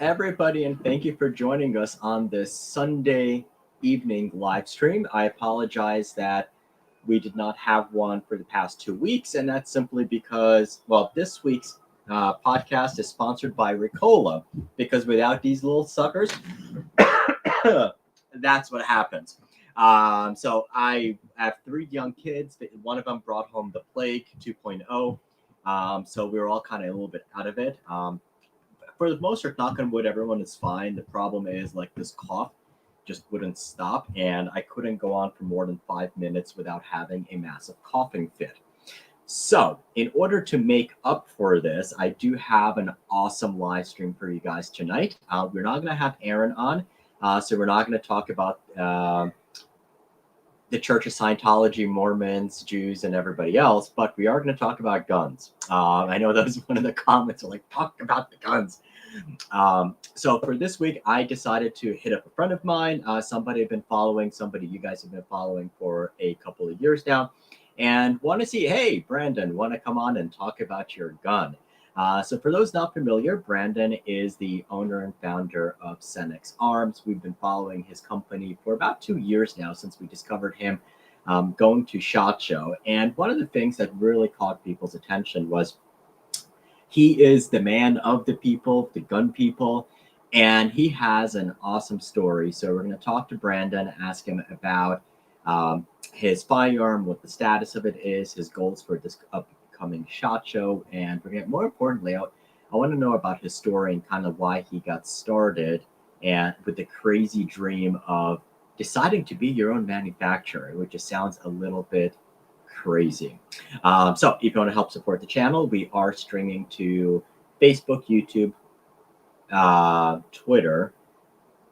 everybody, and thank you for joining us on this Sunday evening live stream. I apologize that we did not have one for the past 2 weeks, and that's simply because, well, this week's podcast is sponsored by Ricola, because without these little suckers, that's what happens. So I have three young kids. One of them brought home the plague 2.0. So we were all kind of a little bit out of it. For the most part, knock on wood, everyone is fine. The problem is like this cough just wouldn't stop, and I couldn't go on for more than 5 minutes without having a massive coughing fit. So, in order to make up for this, I do have an awesome live stream for you guys tonight. We're not going to have Aaron on, so we're not going to talk about the Church of Scientology, Mormons, Jews, and everybody else, but we are going to talk about guns. I know that was one of the comments, like, talk about the guns. So for this week, I decided to hit up a friend of mine, somebody I've been following, somebody you guys have been following for a couple of years now, and want to see, hey, Brandon, want to come on and talk about your gun? So for those not familiar, Brandon is the owner and founder of Senex Arms. We've been following his company for about 2 years now since we discovered him going to SHOT Show. And one of the things that really caught people's attention was he is the man of the people, the gun people, and he has an awesome story. So we're going to talk to Brandon, ask him about his firearm, what the status of it is, his goals for this upcoming SHOT Show, and we're going to, more importantly, I want to know about his story and kind of why he got started and with the crazy dream of deciding to be your own manufacturer, which just sounds a little bit crazy. So if you want to help support the channel, we are streaming to Facebook, YouTube, Twitter,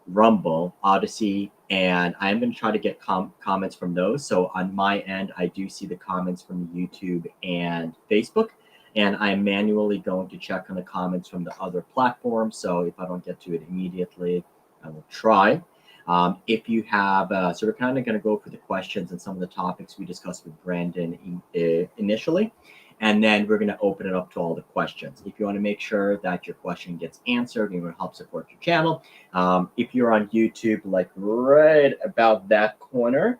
Rumble, Odyssey, and I'm going to try to get comments from those. So on my end, I do see the comments from YouTube and Facebook, and I'm manually going to check on the comments from the other platforms. So if I don't get to it immediately, I will try. If you have, so we're kind of going to go through the questions and some of the topics we discussed with Brandon initially, and then we're going to open it up to all the questions. If you want to make sure that your question gets answered and you want to help support your channel, if you're on YouTube, like right about that corner,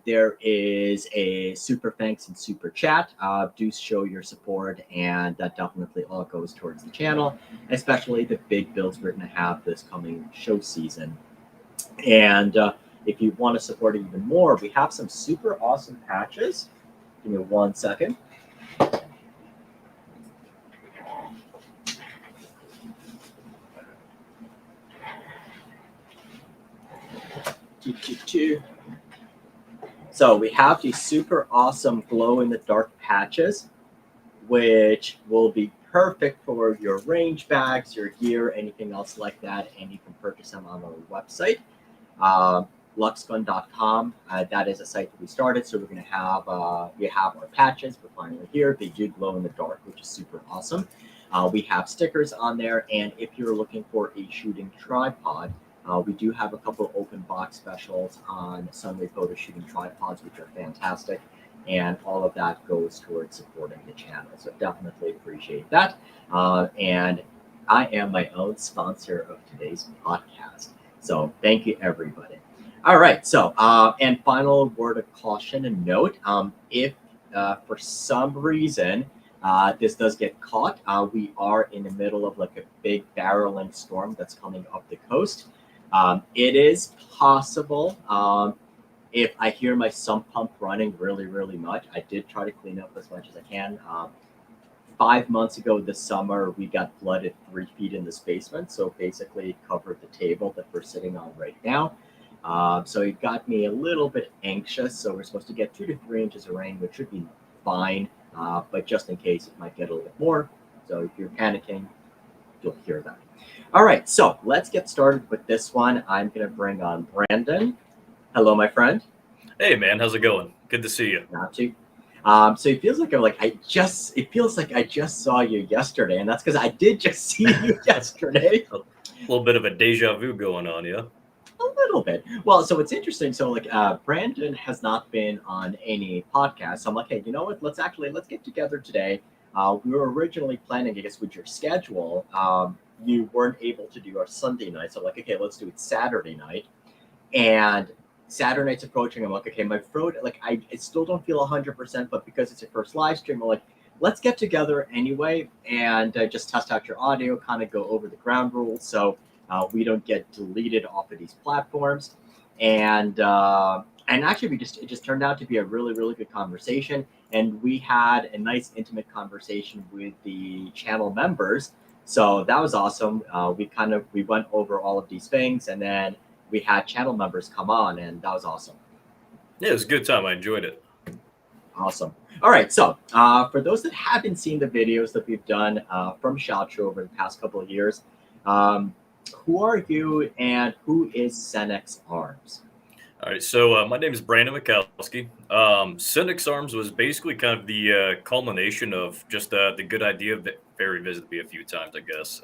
there is a super thanks and super chat. Do show your support, and that definitely all goes towards the channel, especially the big builds we're going to have this coming show season. And if you want to support it even more, we have some super awesome patches. Give me 1 second. So we have these super awesome glow-in-the-dark patches, which will be perfect for your range bags, your gear, anything else like that, and you can purchase them on our website, luxgun.com. That is a site that we started, so we're going to have we have our patches. We're finally here. They do glow in the dark, which is super awesome. We have stickers on there, and if you're looking for a shooting tripod, we do have a couple of open box specials on Sunray Photo shooting tripods, which are fantastic. And all of that goes towards supporting the channel. So definitely appreciate that. And I am my own sponsor of today's podcast. So thank you, everybody. All right. So, and final word of caution and note, if for some reason this does get caught, we are in the middle of like a big barreling storm that's coming up the coast. It is possible, if I hear my sump pump running really, really much, I did try to clean up as much as I can. 5 months ago this summer, we got flooded 3 feet in this basement. So basically it covered the table that we're sitting on right now. So it got me a little bit anxious. So we're supposed to get 2 to 3 inches of rain, which should be fine. But just in case, it might get a little bit more. So if you're panicking, you'll hear that. All right, so let's get started with this one. I'm going to bring on Brandon. Hello, my friend. Hey, man, how's it going? Good to see you. Not too. So it feels like I just saw you yesterday, and that's because I did just see you yesterday. A little bit of a deja vu going on, yeah? A little bit. Well, so it's interesting. So like Brandon has not been on any podcast. So I'm like, hey, you know what? Let's get together today. We were originally planning, I guess, with your schedule. you weren't able to do our Sunday night. So I'm like, okay, let's do it Saturday night. And Saturday night's approaching. I'm like, okay, my throat, like I still don't feel 100%, but because it's your first live stream, I'm like, let's get together anyway and just test out your audio, kind of go over the ground rules so we don't get deleted off of these platforms. And actually, it just turned out to be a really, really good conversation. And we had a nice, intimate conversation with the channel members. So that was awesome. We went over all of these things, and then we had channel members come on, and that was awesome. Yeah, it was a good time. I enjoyed it. Awesome. All right. So for those that haven't seen the videos that we've done from SHOT Show over the past couple of years, who are you and who is Senex Arms? All right, so my name is Brandon Mikowski. Senex Arms was basically kind of the culmination of just the good idea of Barry visited me a few times, I guess.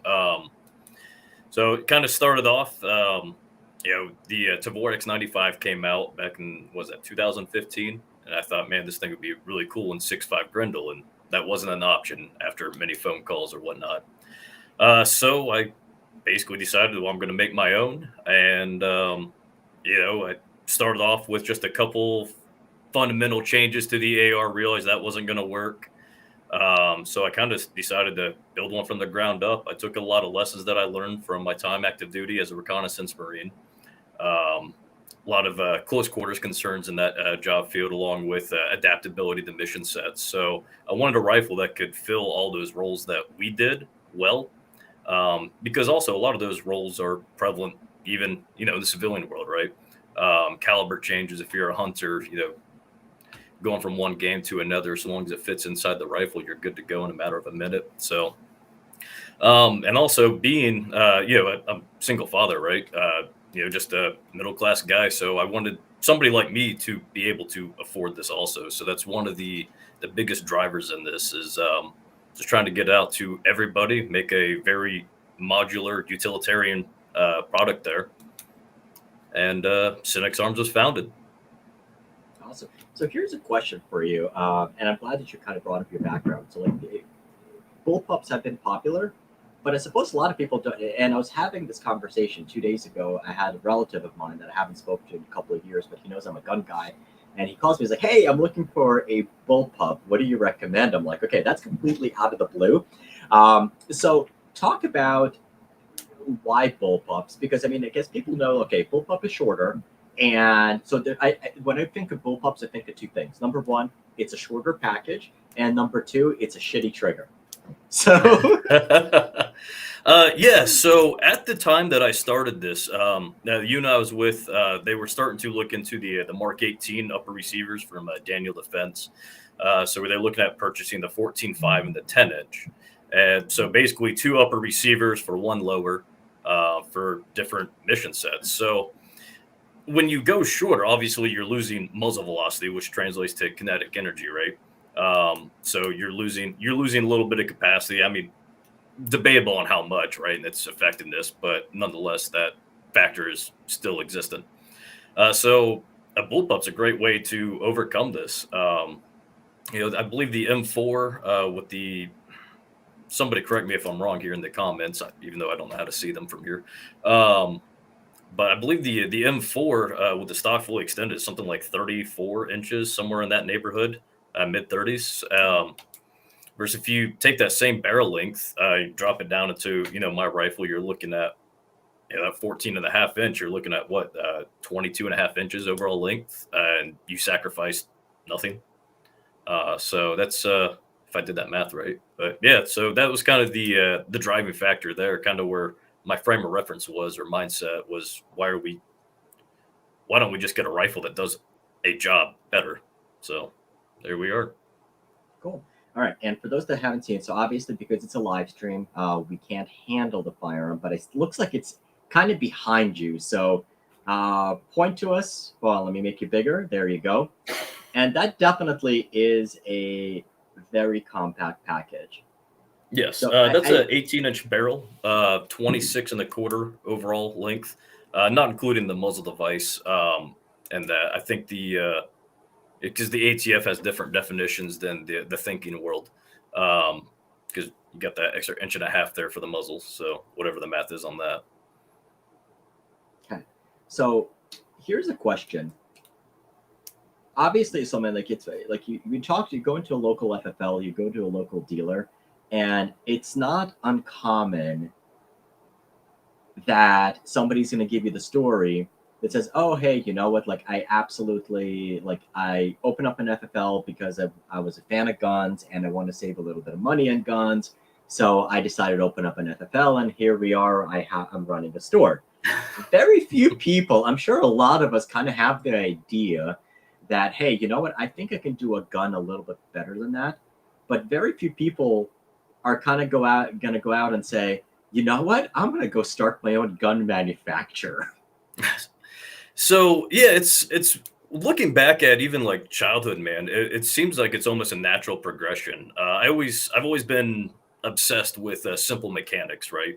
So it kind of started off, the Tavor X95 came out back in, was that 2015? And I thought, man, this thing would be really cool in 6.5 Grendel, and that wasn't an option after many phone calls or whatnot. So I basically decided, well, I'm going to make my own, and I started off with just a couple fundamental changes to the AR, realized that wasn't going to work. So I kind of decided to build one from the ground up. I took a lot of lessons that I learned from my time active duty as a reconnaissance Marine. A lot of close quarters concerns in that job field, along with adaptability to mission sets. So I wanted a rifle that could fill all those roles that we did well, because also a lot of those roles are prevalent even, in the civilian world, right? Caliber changes if you're a hunter, going from one game to another, so long as it fits inside the rifle, you're good to go in a matter of a minute. So, and also being, a single father, right? Just a middle-class guy. So I wanted somebody like me to be able to afford this also. So that's one of the biggest drivers in this is just trying to get out to everybody, make a very modular utilitarian product there. And Senex Arms was founded. Awesome. So here's a question for you, and I'm glad that you kind of brought up your background. So like, bullpups have been popular, but I suppose a lot of people don't. And I was having this conversation 2 days ago. I had a relative of mine that I haven't spoken to in a couple of years, but he knows I'm a gun guy, and he calls me. He's like, "Hey, I'm looking for a bullpup. What do you recommend?" I'm like, "Okay, that's completely out of the blue." So talk about why bullpups, because I guess people know, okay, bullpup is shorter, and so when I think of bullpups, I think of two things. Number one, it's a shorter package, and number two, it's a shitty trigger. So yeah, so at the time that I started this, now the unit I was with, they were starting to look into the Mark 18 upper receivers from Daniel Defense. So they're looking at purchasing the 14.5 and the 10-inch. And so basically 2 upper receivers for 1 lower for different mission sets. So when you go shorter, obviously you're losing muzzle velocity, which translates to kinetic energy, right? So you're losing a little bit of capacity. Debatable on how much, right? And its effectiveness, but nonetheless, that factor is still existent. So a bullpup's a great way to overcome this. I believe the M4 with the, somebody correct me if I'm wrong here in the comments, even though I don't know how to see them from here. But I believe the M4 with the stock fully extended is something like 34 inches, somewhere in that neighborhood, mid 30s. Versus if you take that same barrel length, you drop it down into, my rifle, you're looking at, that 14.5 inch, you're looking at what, 22.5 inches overall length, and you sacrifice nothing. So that's, if I did that math right, but yeah, so that was kind of the driving factor there, kind of where my frame of reference was, or mindset was, why don't we just get a rifle that does a job better? So there we are. Cool. All right. And for those that haven't seen it, so obviously because it's a live stream, we can't handle the firearm, but it looks like it's kind of behind you. So point to us. Well, let me make you bigger. There you go. And that definitely is a very compact package. Yes, So that's an 18-inch barrel, 26.25 overall length, not including the muzzle device. And that I think because the ATF has different definitions than the thinking world. Because you got that extra inch and a half there for the muzzle. So whatever the math is on that. Okay. So here's a question. Obviously, something like it's like you go into a local FFL, you go to a local dealer, and it's not uncommon that somebody's going to give you the story that says, "Oh, hey, you know what? Like, I absolutely like I opened up an FFL because I was a fan of guns and I want to save a little bit of money on guns, so I decided to open up an FFL, and here we are. I'm running a store." Very few people, I'm sure a lot of us, kind of have the idea that, hey, you know what? I think I can do a gun a little bit better than that, but very few people are kind of going to go out and say, you know what? I'm going to go start my own gun manufacturer. So yeah, it's looking back at even like childhood, man. It seems like it's almost a natural progression. I've always been obsessed with simple mechanics, right?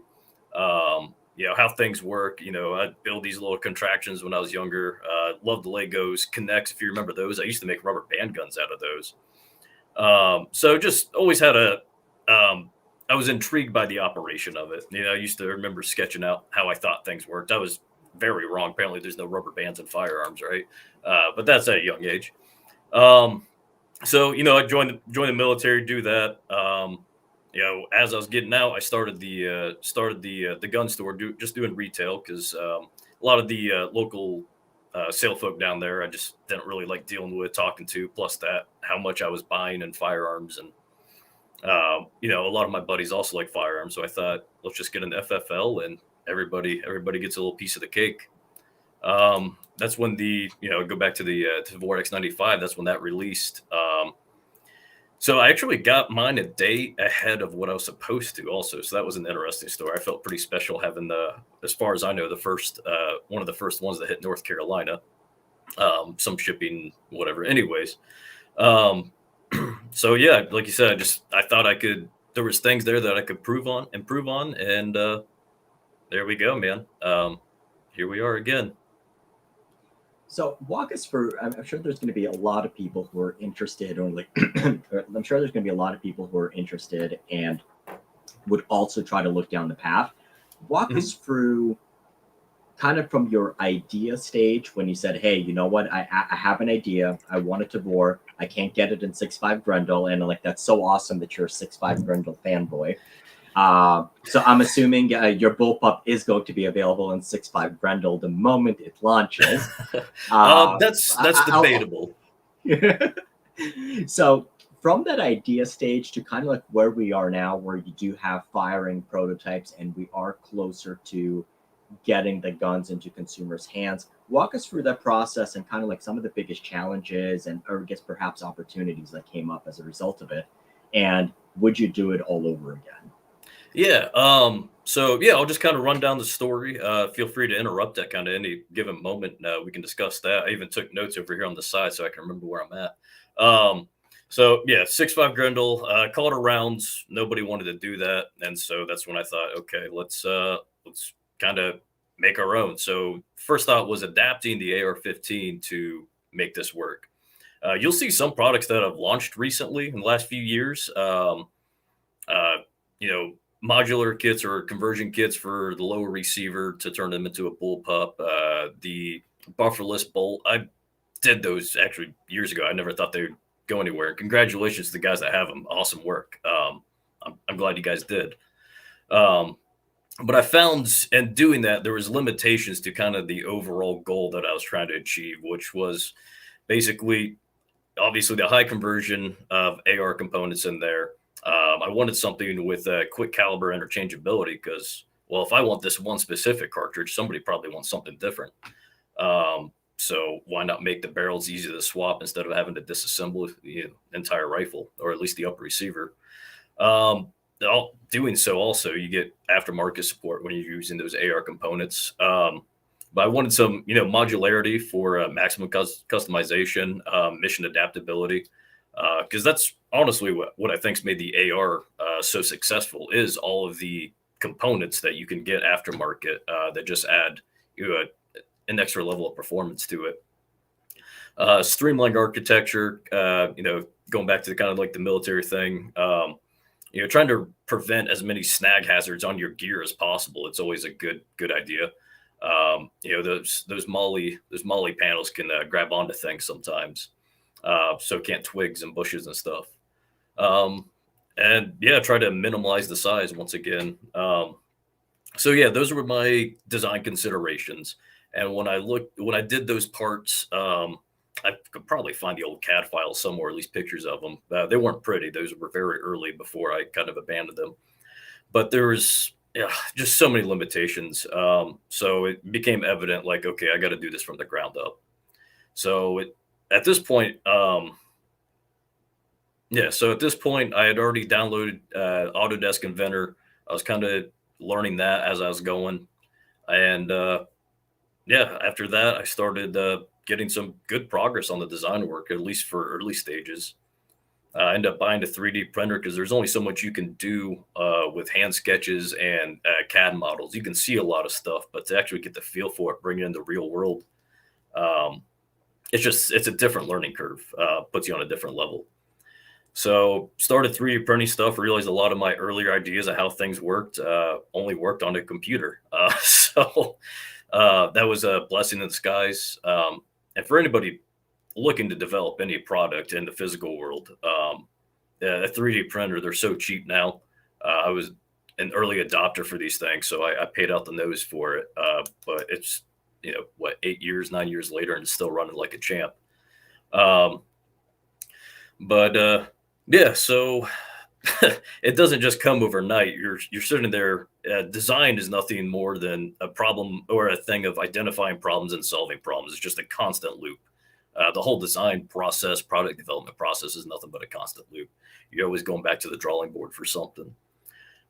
You know how things work. You know, I build these little contractions when I was younger. Loved the Legos, Connects. If you remember those, I used to make rubber band guns out of those. So just always had a. I was intrigued by the operation of it. You know, I used to remember sketching out how I thought things worked. I was very wrong. Apparently, there's no rubber bands in firearms, right? But that's at a young age. Um, so you know, I joined the military, do that. You know, as I was getting out, I started the gun store, just doing retail because a lot of the local sale folk down there, I just didn't really like dealing with, talking to. Plus that, how much I was buying in firearms, and you know, a lot of my buddies also like firearms. So I thought, let's just get an FFL, and everybody gets a little piece of the cake. That's when go back to the Vortex 95. That's when that released. So I actually got mine a day ahead of what I was supposed to also. So that was an interesting story. I felt pretty special having as far as I know, the first, one of the first ones that hit North Carolina, some shipping, whatever. Anyways. So yeah, like you said, I thought there was things there that I could improve on. And, there we go, man. Here we are again. So walk us through. I'm sure there's going to be a lot of people who are interested, or like, I'm sure there's going to be a lot of people who are interested and would also try to look down the path. Walk us through kind of from your idea stage when you said, hey, you know what? I have an idea. I want it to bore. I can't get it in 6.5 Grendel. And like, that's so awesome that you're a 6.5 Grendel fanboy. So I'm assuming your Bullpup is going to be available in 6.5 Grendel the moment it launches. That's debatable. So from that idea stage to kind of like where we are now, where you do have firing prototypes and we are closer to getting the guns into consumers' hands, walk us through that process and kind of like some of the biggest challenges and, or I guess perhaps opportunities that came up as a result of it. And would you do it all over again? Yeah. So yeah, I'll just kind of run down the story. Feel free to interrupt at kind of any given moment. We can discuss that. I even took notes over here on the side so I can remember where I'm at. So yeah, 6.5 Grendel, call it a rounds. Nobody wanted to do that. And so that's when I thought, okay, let's kind of make our own. So first thought was adapting the AR-15 to make this work. You'll see some products that have launched recently in the last few years. You know, modular kits or conversion kits for the lower receiver to turn them into a bullpup. The bufferless bolt, I did those actually years ago. I never thought they would go anywhere. Congratulations to the guys that have them. Awesome work. I'm glad you guys did. But I found in doing that, there was limitations to kind of the overall goal that I was trying to achieve, which was basically, obviously, the high conversion of AR components in there. I wanted something with quick caliber interchangeability because, well, if I want this one specific cartridge, somebody probably wants something different. So why not make the barrels easy to swap instead of having to disassemble the entire rifle or at least the upper receiver? Doing so also, you get aftermarket support when you're using those AR components. But I wanted some, modularity for maximum customization, mission adaptability, because that's honestly what I think's made the AR so successful is all of the components that you can get aftermarket that just add an extra level of performance to it. Streamlined architecture, going back to the kind of like the military thing. trying to prevent as many snag hazards on your gear as possible. It's always a good idea. Those molly panels can grab onto things sometimes, so can't twigs and bushes and stuff. And yeah, try to minimize the size once again. So yeah, those were my design considerations. And when I did those parts, I could probably find the old CAD files somewhere, at least pictures of them. They weren't pretty; those were very early before I kind of abandoned them. But there was, yeah, just so many limitations. So it became evident, like, okay, I got to do this from the ground up. So at this point, yeah, so at this point, I had already downloaded Autodesk Inventor. I was kind of learning that as I was going, and yeah, after that, I started getting some good progress on the design work, at least for early stages. I ended up buying a 3D printer because there's only so much you can do with hand sketches and CAD models. You can see a lot of stuff, but to actually get the feel for it, bring it in the real world, um, it's a different learning curve. Puts you on a different level. So started 3D printing stuff. Realized a lot of my earlier ideas of how things worked only worked on a computer. So that was a blessing in disguise. And for anybody looking to develop any product in the physical world, a 3D printer, they're so cheap now. I was an early adopter for these things, so I paid out the nose for it. But it's, 8 years, 9 years later, and it's still running like a champ. But yeah, so it doesn't just come overnight. You're sitting there. Design is nothing more than a problem or a thing of identifying problems and solving problems. It's just a constant loop. The whole design process, product development process is nothing but a constant loop. You're always going back to the drawing board for something.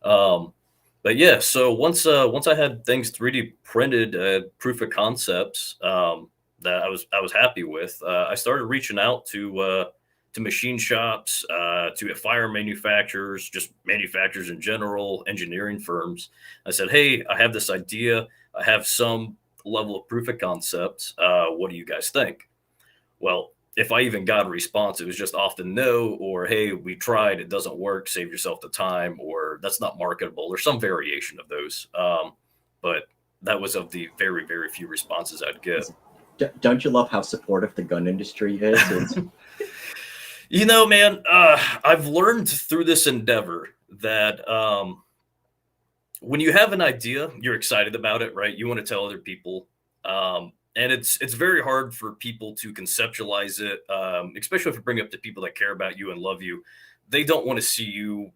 But yeah, so once I had things 3D printed, proof of concepts that I was happy with, I started reaching out to machine shops, to fire manufacturers, just manufacturers in general, engineering firms. I said, hey, I have this idea. I have some level of proof of concept. What do you guys think? Well, if I even got a response, it was just often no, or hey, we tried, it doesn't work, save yourself the time, or that's not marketable, or some variation of those. But that was of the very, very few responses I'd get. Don't you love how supportive the gun industry is? Man, I've learned through this endeavor that when you have an idea, you're excited about it, right? You want to tell other people. And it's very hard for people to conceptualize it, especially if you bring it up to people that care about you and love you. They don't want to see you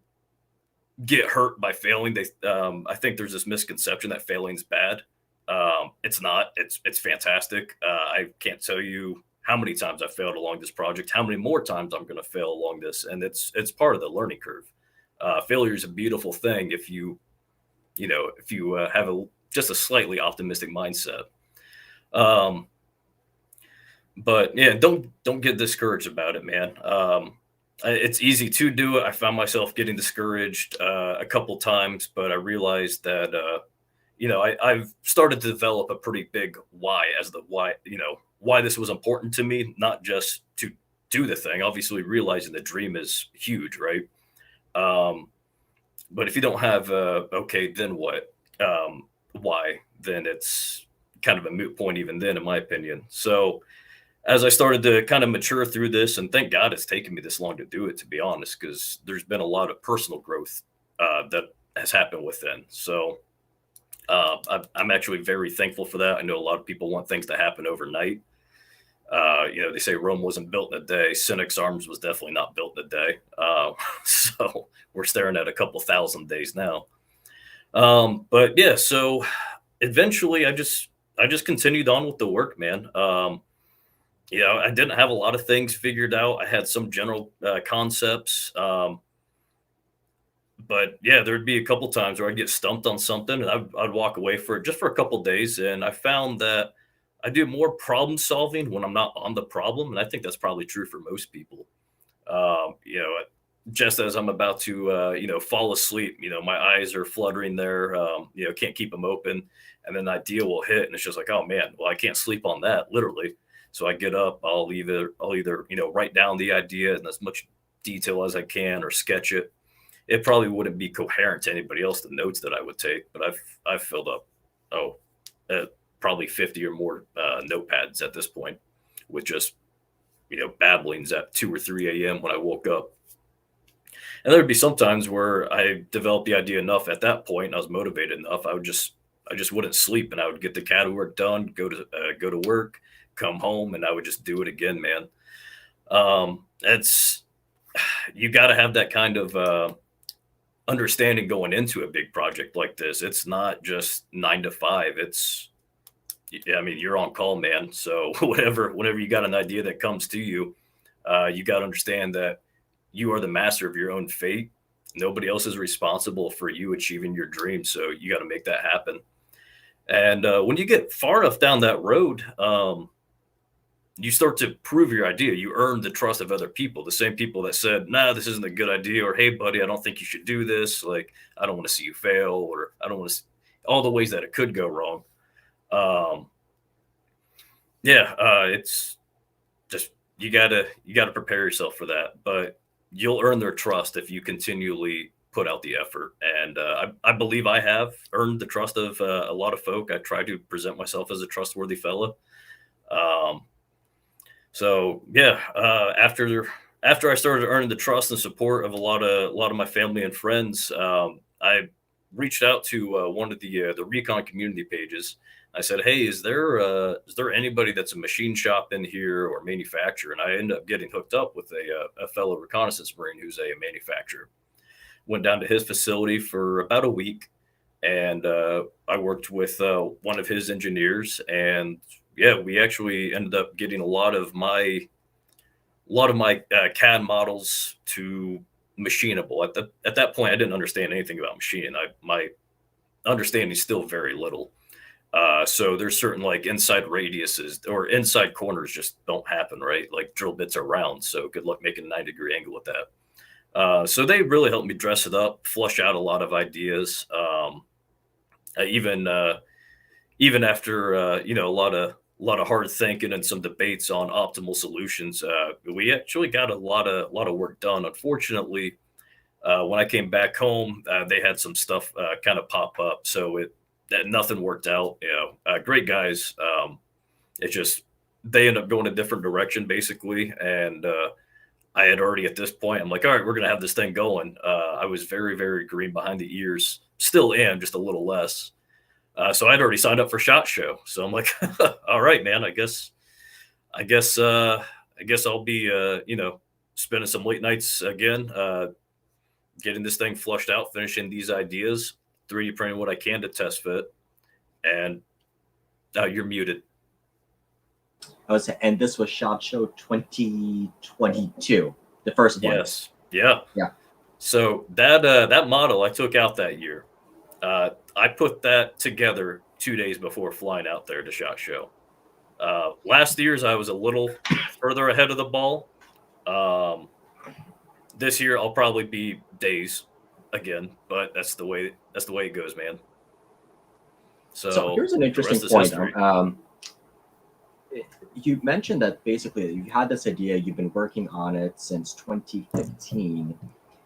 get hurt by failing. I think there's this misconception that failing's bad. It's not. It's fantastic. I can't tell you how many times I failed along this project, how many more times I'm going to fail along this, and it's part of the learning curve. Failure is a beautiful thing if you have just a slightly optimistic mindset. But yeah, don't get discouraged about it, man. It's easy to do it. I found myself getting discouraged a couple times, but I realized that I've started to develop a pretty big why as the why this was important to me, not just to do the thing. Obviously, realizing the dream is huge, right? But if you don't have okay, then what? Why? Then it's kind of a moot point even then, in my opinion. So as I started to kind of mature through this, and thank God it's taken me this long to do it, to be honest, because there's been a lot of personal growth that has happened within. So I'm actually very thankful for that. I know a lot of people want things to happen overnight. They say Rome wasn't built in a day. Senex Arms was definitely not built in a day. So we're staring at a couple thousand days now. But yeah, so eventually I just continued on with the work, man. I didn't have a lot of things figured out. I had some general concepts. But yeah, there'd be a couple times where I'd get stumped on something and I'd walk away for it just for a couple days. And I found that I do more problem solving when I'm not on the problem. And I think that's probably true for most people. Um, you know, just as I'm about to, fall asleep, my eyes are fluttering there, can't keep them open. And then an idea will hit and it's just like, oh man, well, I can't sleep on that, literally. So I get up, I'll either, write down the idea in as much detail as I can or sketch it. it probably wouldn't be coherent to anybody else, the notes that I would take, but I've filled up probably 50 or more notepads at this point with just babblings at 2 or 3 a.m. when I woke up. And there would be some times where I developed the idea enough at that point, and I was motivated enough, I just wouldn't sleep, and I would get the CAD work done, go to work, come home, and I would just do it again, man. It's you got to have that kind of understanding going into a big project like this. It's not just 9 to 5. I mean, you're on call, man. So whenever you got an idea that comes to you, you got to understand that you are the master of your own fate. Nobody else is responsible for you achieving your dream. So you got to make that happen. And when you get far enough down that road, you start to prove your idea. You earn the trust of other people, the same people that said, nah, this isn't a good idea, or hey, buddy, I don't think you should do this. Like, I don't want to see you fail, or I don't want to see all the ways that it could go wrong. It's just you gotta prepare yourself for that. But you'll earn their trust if you continually put out the effort. And I believe I have earned the trust of a lot of folk. I try to present myself as a trustworthy fella. After I started earning the trust and support of a lot of my family and friends, I reached out to one of the recon community pages. I said, hey, is there anybody that's a machine shop in here or manufacturer? And I ended up getting hooked up with a fellow reconnaissance Marine who's a manufacturer. Went down to his facility for about a week, and I worked with one of his engineers, and we actually ended up getting a lot of my CAD models to machinable. At that point, I didn't understand anything about machining. My understanding is still very little. So there's certain like inside radiuses or inside corners just don't happen, right? Like drill bits are round, so good luck making a 90-degree angle with that. So they really helped me dress it up, flush out a lot of ideas. Even after a lot of hard thinking and some debates on optimal solutions, we actually got a lot of work done. Unfortunately, when I came back home, they had some stuff kind of pop up, so that nothing worked out. Great guys. It's just they end up going a different direction basically, and I had already at this point, I'm like, all right, we're gonna have this thing going. I was very, very green behind the ears, still am, just a little less. So I'd already signed up for SHOT Show. So I'm like, all right, man, I guess I'll be, spending some late nights again, getting this thing flushed out, finishing these ideas, 3D printing what I can to test fit. And you're muted. And this was SHOT Show 2022, the first one. Yes. Yeah. Yeah. So that model I took out that year. I put that together 2 days before flying out there to SHOT Show. Last year's I was a little further ahead of the ball. This year I'll probably be days again, but that's the way it goes, man. So here's an interesting point. You mentioned that basically you had this idea, you've been working on it since 2015.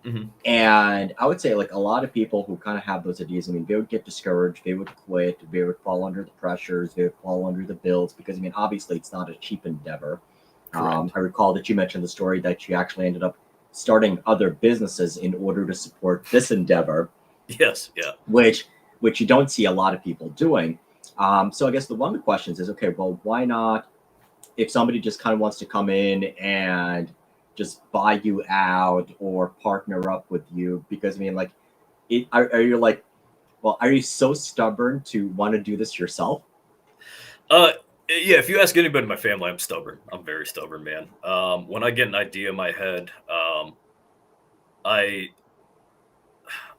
Mm-hmm. And I would say like a lot of people who kind of have those ideas, I mean, they would get discouraged, they would quit, they would fall under the pressures, they would fall under the bills, because I mean, obviously it's not a cheap endeavor. I recall that you mentioned the story that you actually ended up starting other businesses in order to support this endeavor. Yes. Yeah. Which you don't see a lot of people doing. So I guess one of the questions is, okay, well, why not, if somebody just kind of wants to come in and just buy you out or partner up with you? Because I mean, like, are you like, well, are you so stubborn to want to do this yourself? Yeah, if you ask anybody in my family, I'm stubborn. I'm very stubborn, man. When I get an idea in my head,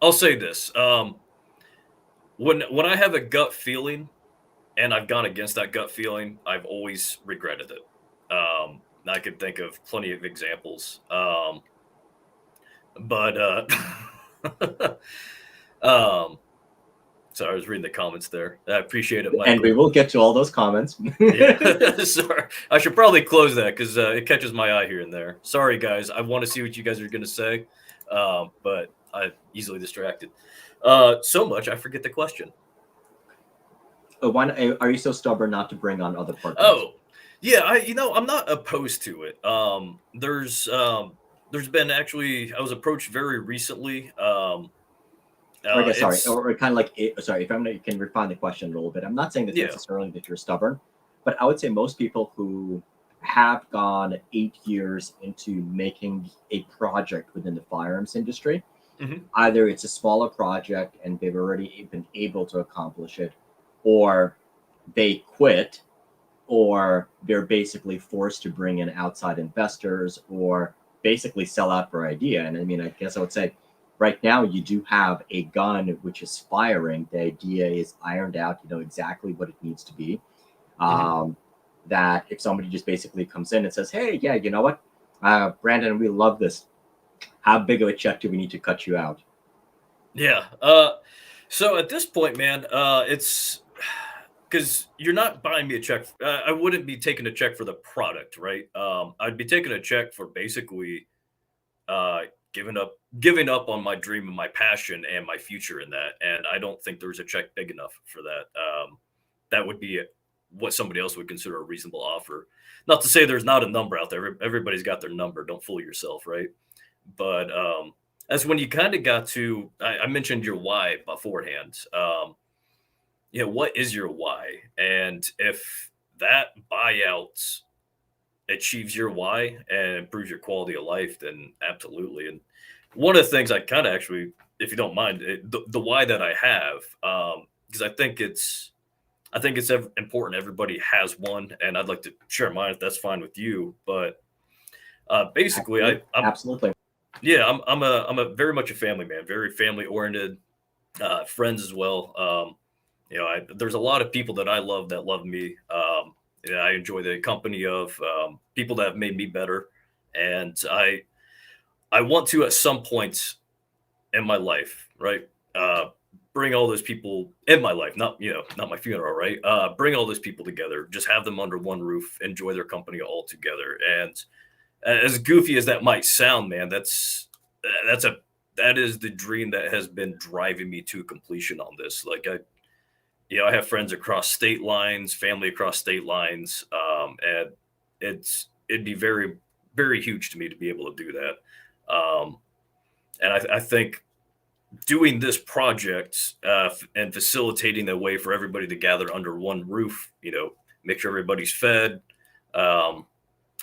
I'll say this. When I have a gut feeling and I've gone against that gut feeling, I've always regretted it. I could think of plenty of examples. Sorry, I was reading the comments there. I appreciate it, Michael. And we will get to all those comments. Yeah. Sorry. I should probably close that because it catches my eye here and there. Sorry, guys. I want to see what you guys are going to say. But I'm easily distracted. So much I forget the question. Are you so stubborn not to bring on other partners? Oh, yeah, I'm not opposed to it. There's been actually I was approached very recently. Or I guess, sorry, It's or kind of like, sorry, if I'm gonna, you can refine the question a little bit. I'm not saying that yeah. necessarily that you're stubborn, but I would say most people who have gone 8 years into making a project within the firearms industry, Mhm. either it's a smaller project and they've already been able to accomplish it, or they quit, or they're basically forced to bring in outside investors or basically sell out for idea. And I mean, I guess I would say right now you do have a gun which is firing. The idea is ironed out, you know exactly what it needs to be. Mhm. Um, that if somebody just basically comes in and says, hey, yeah, you know what, Brandon, we love this. How big of a check do we need to cut you out? Yeah. So at this point, man, it's because you're not buying me a check. I wouldn't be taking a check for the product, right? I'd be taking a check for basically uh, giving up on my dream and my passion and my future in that. And I don't think there's a check big enough for that. That would be what somebody else would consider a reasonable offer. Not to say there's not a number out there. Everybody's got their number. Don't fool yourself, right? But that's when you kind of got to. I mentioned your why beforehand. What is your why? And if that buyout achieves your why and improves your quality of life, then absolutely. And one of the things I kind of actually, if you don't mind, the why that I have, because I think it's important. Everybody has one, and I'd like to share mine if that's fine with you. But basically, Absolutely. Absolutely. I'm a very much a family man, very family oriented, friends as well. There's a lot of people that I love that love me. I enjoy the company of people that have made me better, and I want to at some point in my life, right? Uh, bring all those people in my life, not my funeral, right? Bring all those people together, just have them under one roof, enjoy their company all together. And as goofy as that might sound, man, that's a that is the dream that has been driving me to completion on this. I have friends across state lines, family across state lines, and it'd be very, very huge to me to be able to do that. And I think doing this project and facilitating the way for everybody to gather under one roof, make sure everybody's fed. Um,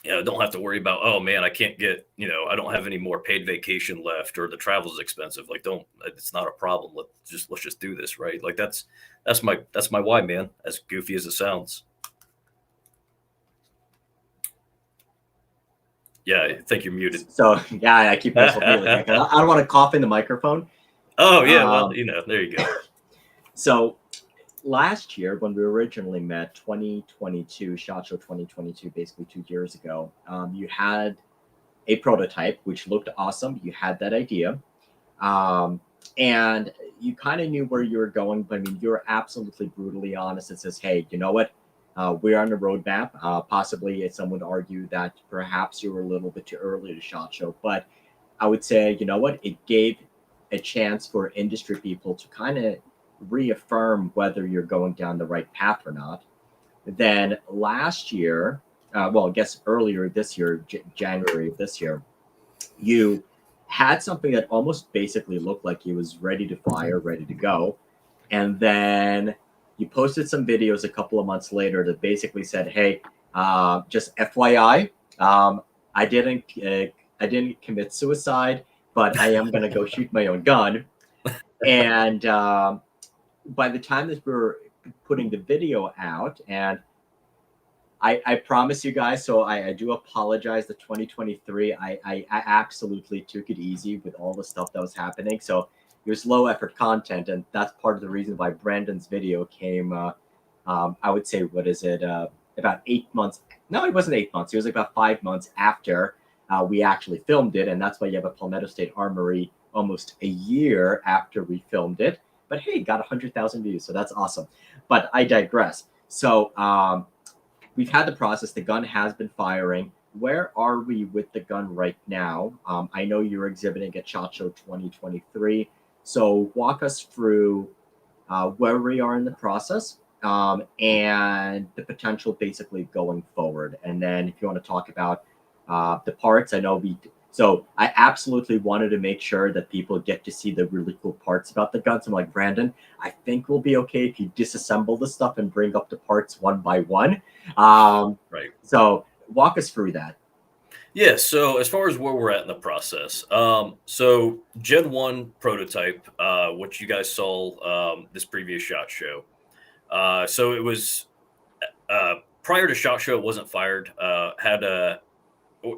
don't have to worry about, oh man, I can't get, I don't have any more paid vacation left or the travel's expensive. Like, don't, it's not a problem. Let's just do this, right? Like that's my why, man. As goofy as it sounds. Yeah, I think you're muted. So yeah, I keep myself muted. I don't want to cough in the microphone. Oh yeah, well, Um, there you go. so last year when we originally met, 2022, SHOT Show 2022, basically 2 years ago, you had a prototype which looked awesome. You had that idea, um, and you kind of knew where you were going. But I mean, you're absolutely brutally honest. It says, "Hey, you know what? We're on the roadmap. Possibly, some would argue that perhaps you were a little bit too early to SHOT Show, but I would say, you know what? It gave a chance for industry people to kind of reaffirm whether you're going down the right path or not. Then last year, well, I guess earlier this year, January of this year, you had something that almost basically looked like it was ready to fire, ready to go. And then you posted some videos a couple of months later that basically said, "Hey, just FYI, I didn't, I didn't commit suicide, but I am going to go shoot my own gun." And by the time that we were putting the video out, and I promise you guys, so I do apologize. The 2023, I absolutely took it easy with all the stuff that was happening. So it was low effort content, and that's part of the reason why Brandon's video came. I would say, what is it? About 8 months. No, it wasn't 8 months. It was like about 5 months after we actually filmed it, and that's why you have a Palmetto State Armory almost a year after we filmed it. But hey, got 100,000 views, so that's awesome. But I digress. So we've had the process. The gun has been firing. where are we with the gun right now? I know you're exhibiting at SHOT Show 2023, so walk us through where we are in the process, and the potential basically going forward. And then if you want to talk about the parts, I know so I absolutely wanted to make sure that people get to see the really cool parts about the guns. I'm like, Brandon, I think we'll be okay if you disassemble the stuff and bring up the parts one by one. Right. So walk us through that. Yeah, so as far as where we're at in the process, so Gen 1 prototype, which you guys saw this previous SHOT Show. So it was prior to SHOT Show, it wasn't fired.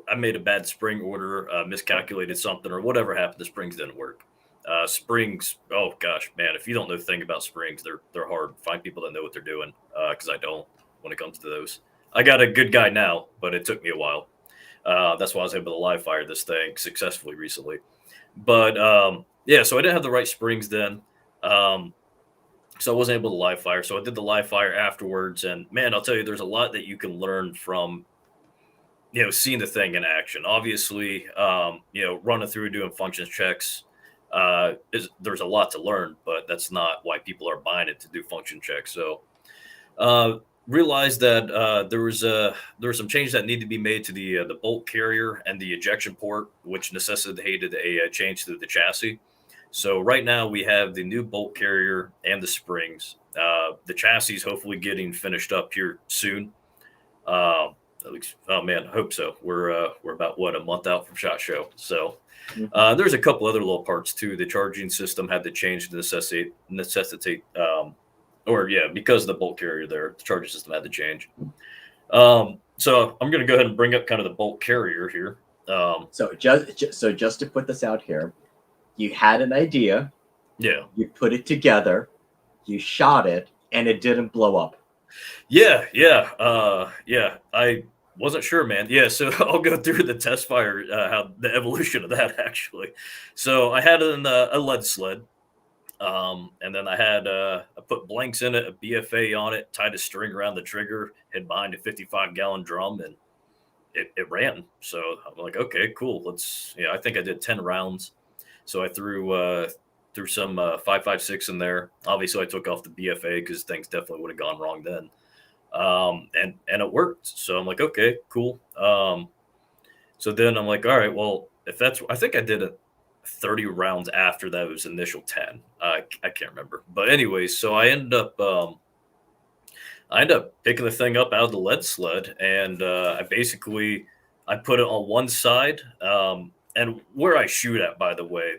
I made a bad spring order, miscalculated something, or whatever happened. The springs didn't work. Springs, oh gosh, man, if you don't know the thing about springs, they're hard. Find people that know what they're doing, because I don't when it comes to those. I got a good guy now, but it took me a while. That's why I was able to live fire this thing successfully recently. But yeah, so I didn't have the right springs then. So I wasn't able to live fire. So I did the live fire afterwards. And man, I'll tell you, there's a lot that you can learn from, seeing the thing in action. Obviously, running through doing functions checks, there's a lot to learn, but that's not why people are buying it, to do function checks. So uh, realized that there were some changes that need to be made to the bolt carrier and the ejection port, which necessitated a change to the chassis. So right now we have the new bolt carrier and the springs. The chassis is hopefully getting finished up here soon. At least, oh man, I hope so. We're about a month out from SHOT Show, so there's a couple other little parts too. The charging system had to change to necessitate or yeah, because of the bolt carrier there, the charging system had to change. So I'm going to go ahead and bring up kind of the bolt carrier here. So just to put this out here, you had an idea, Yeah, you put it together, you shot it, and it didn't blow up. yeah. I wasn't sure, man. Yeah, so I'll go through the test fire, how the evolution of that actually. So I had a lead sled. And then I put blanks in it, a BFA on it, tied a string around the trigger, hid behind a 55-gallon drum, and it ran. So I'm like, okay, cool. I think I did 10 rounds. So I threw some 5.56 in there. Obviously, I took off the BFA because things definitely would have gone wrong then. And it worked. So I'm like, okay, cool. So then I'm like, all right, well, I think I did 30 rounds after those initial 10. I can't remember, but anyways, so I ended up picking the thing up out of the lead sled, and I put it on one side, and where I shoot at, by the way,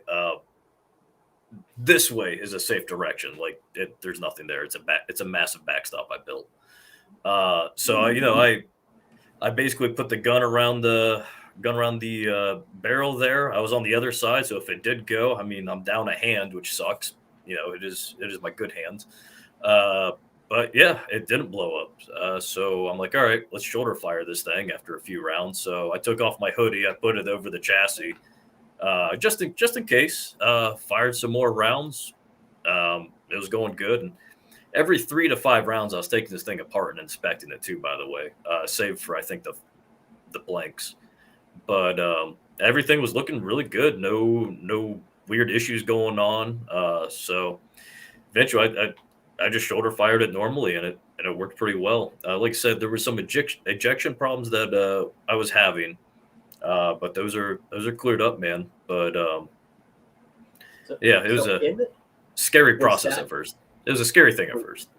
this way is a safe direction. Like there's nothing there. It's a massive backstop I built. I basically put the gun around the barrel there. I was on the other side, so if it did go, I mean, I'm down a hand, which sucks. It is my good hand. But yeah, it didn't blow up. So I'm like, all right, let's shoulder fire this thing after a few rounds. So I took off my hoodie, I put it over the chassis, just in case. Fired some more rounds. It was going good, and every 3 to 5 rounds, I was taking this thing apart and inspecting it too. By the way, save for I think the blanks, but everything was looking really good. No weird issues going on. So eventually, I just shoulder fired it normally, and it worked pretty well. Like I said, there were some ejection problems that I was having, but those are cleared up, man. But yeah, it was a scary process at first. It was a scary thing at first.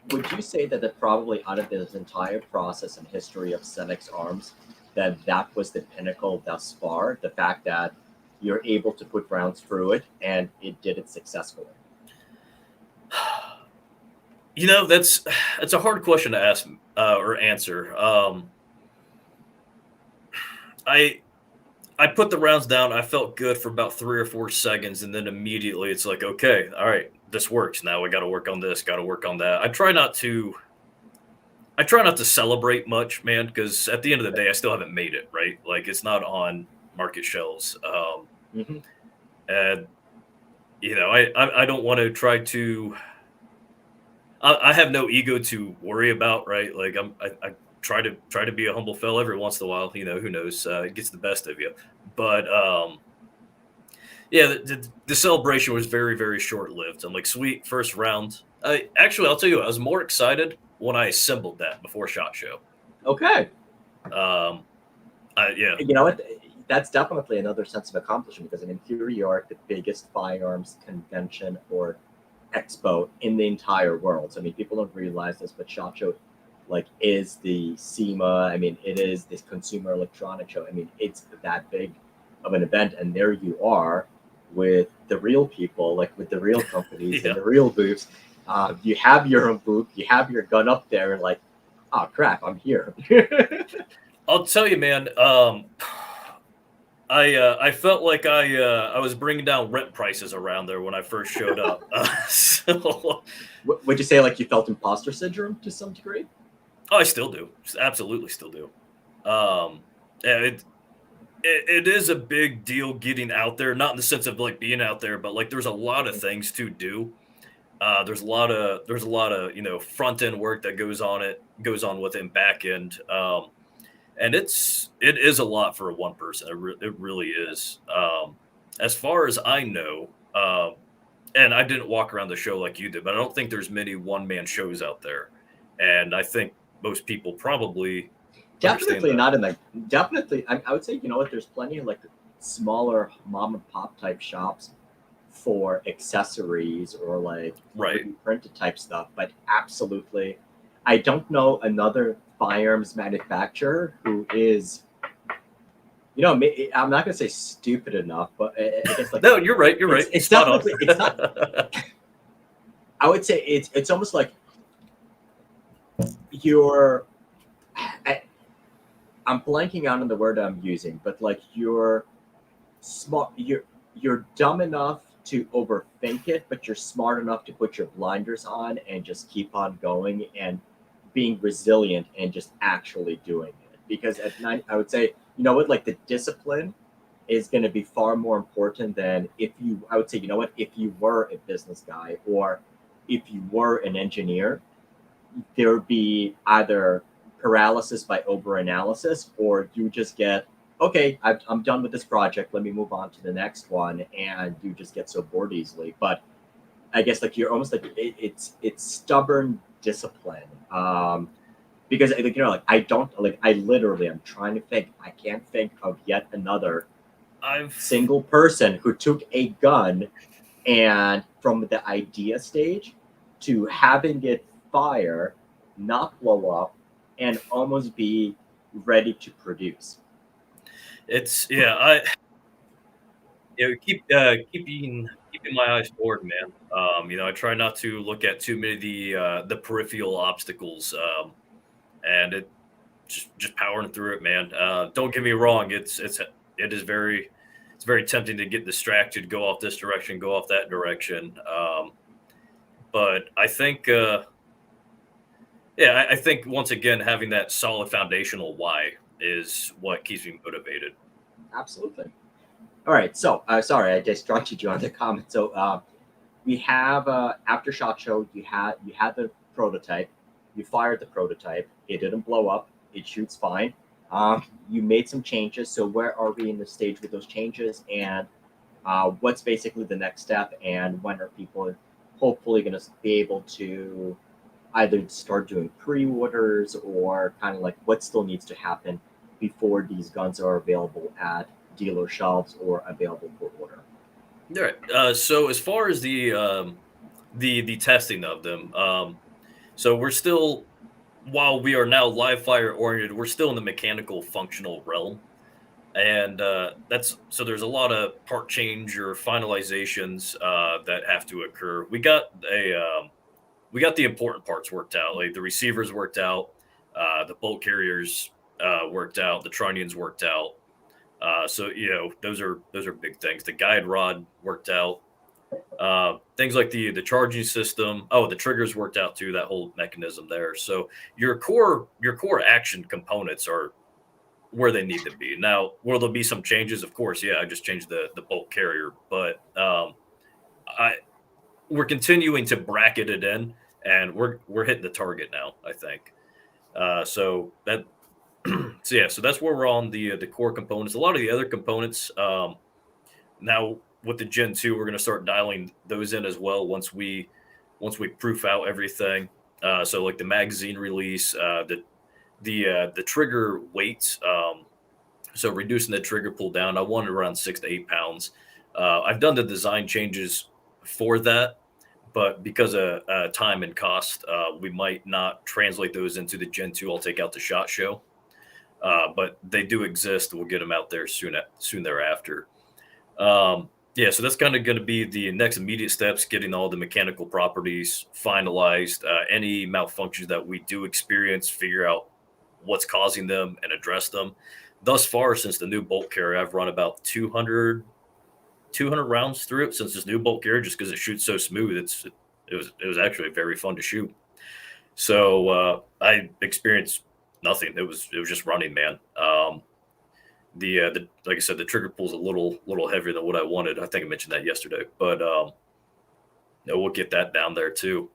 Would you say that probably out of this entire process and history of Senex Arms, that was the pinnacle thus far? The fact that you're able to put rounds through it and it did it successfully. That's a hard question to ask or answer. I put the rounds down. I felt good for about 3 or 4 seconds, and then immediately it's like, okay, all right, this works. Now we got to work on this, got to work on that. I try not to celebrate much, man, because at the end of the day, I still haven't made it, right? Like it's not on market shelves. And I don't want to try to. I have no ego to worry about, right? Like try to be a humble fellow every once in a while. Who knows? It gets the best of you. But yeah, the celebration was very, very short lived. I'm like, sweet, first round. I'll tell you, I was more excited when I assembled that before SHOT Show. Okay. Um, yeah, You know what? That's definitely another sense of accomplishment because I mean, here you are at the biggest firearms convention or expo in the entire world. So I mean, people don't realize this, but SHOT Show, like, is the SEMA. I mean, it is this Consumer Electronics Show. I mean, it's that big of an event, and there you are with the real people, like with the real companies yeah. and the real booths. You have your own booth, you have your gun up there, and like, oh crap, I'm here. I'll tell you, man. I felt like I was bringing down rent prices around there when I first showed up. So Would you say like you felt imposter syndrome to some degree? I still do, absolutely still do. Yeah, it is a big deal getting out there, not in the sense of like being out there, but like there's a lot of things to do. There's a lot of front end work that goes on with it and back end. And it is a lot for one person. It really is. As far as I know, and I didn't walk around the show like you did, but I don't think there's many one man shows out there, and I think most people probably understand Definitely that. not in like definitely. I would say you know what? There's plenty of like smaller mom and pop type shops for accessories or like Right. 3D printed type stuff, but absolutely, I don't know another firearms manufacturer who is I'm not gonna say stupid enough, but I guess like No, you're right. You're it's right. it's Spot on. definitely it's not. I would say it's almost like you're. I, I'm blanking out on the word I'm using, but like you're smart, you're dumb enough to overthink it, but you're smart enough to put your blinders on and just keep on going and being resilient and just actually doing it. Because at night, I would say, you know what, like the discipline is going to be far more important than if you. I would say, you know what, if you were a business guy or if you were an engineer, there would be either paralysis by overanalysis or you just get okay, I'm done with this project, let me move on to the next one, and you just get so bored easily. But I guess like you're almost like it's stubborn discipline, because like like I don't like I literally I'm trying to think, I can't think of yet another I've single person who took a gun and from the idea stage to having it fire, not blow up, and almost be ready to produce. it's yeah. Keeping my eyes forward, man. I try not to look at too many of the peripheral obstacles, and it just powering through it, man. Don't get me wrong; it's very tempting to get distracted, go off this direction, go off that direction. But I think, yeah, I think once again having that solid foundational why is what keeps me motivated. Absolutely. All right. So, sorry, I distracted you on the comment. So, we have after shot show. You had the prototype. You fired the prototype. It didn't blow up. It shoots fine. You made some changes. So, where are we in the stage with those changes? And what's basically the next step? And when are people hopefully going to be able to either start doing pre-orders or kind of like what still needs to happen before these guns are available at dealer shelves or available for order? All right. So as far as the testing of them, so we're still, while we are now live fire oriented, we're still in the mechanical functional realm, and that's so there's a lot of part change or finalizations that have to occur. We got the important parts worked out, like the receivers worked out, the bolt carriers worked out, the trunnions worked out. So those are big things. The guide rod worked out. Things like the charging system. Oh, the triggers worked out too. That whole mechanism there. So your core action components are where they need to be. Now, will there be some changes? Of course, yeah. I just changed the bolt carrier, but I we're continuing to bracket it in, and we're hitting the target now. I think. So that so that's where we're on the core components. A lot of the other components now with the Gen 2, we're going to start dialing those in as well once we proof out everything. So like the magazine release, the trigger weight. So reducing the trigger pull down, I wanted around 6 to 8 pounds. I've done the design changes for that, but because of time and cost, we might not translate those into the Gen 2. I'll take out the SHOT Show, but they do exist. We'll get them out there soon thereafter. Yeah, so that's kind of going to be the next immediate steps, getting all the mechanical properties finalized, any malfunctions that we do experience, figure out what's causing them and address them. Thus far, since the new bolt carrier, I've run about 200 rounds through it since this new bolt carrier, just because it shoots so smooth. It was actually very fun to shoot. So I experienced nothing. It was just running, man. The like I said, the trigger pull is a little heavier than what I wanted. I think I mentioned that yesterday, but we'll get that down there too.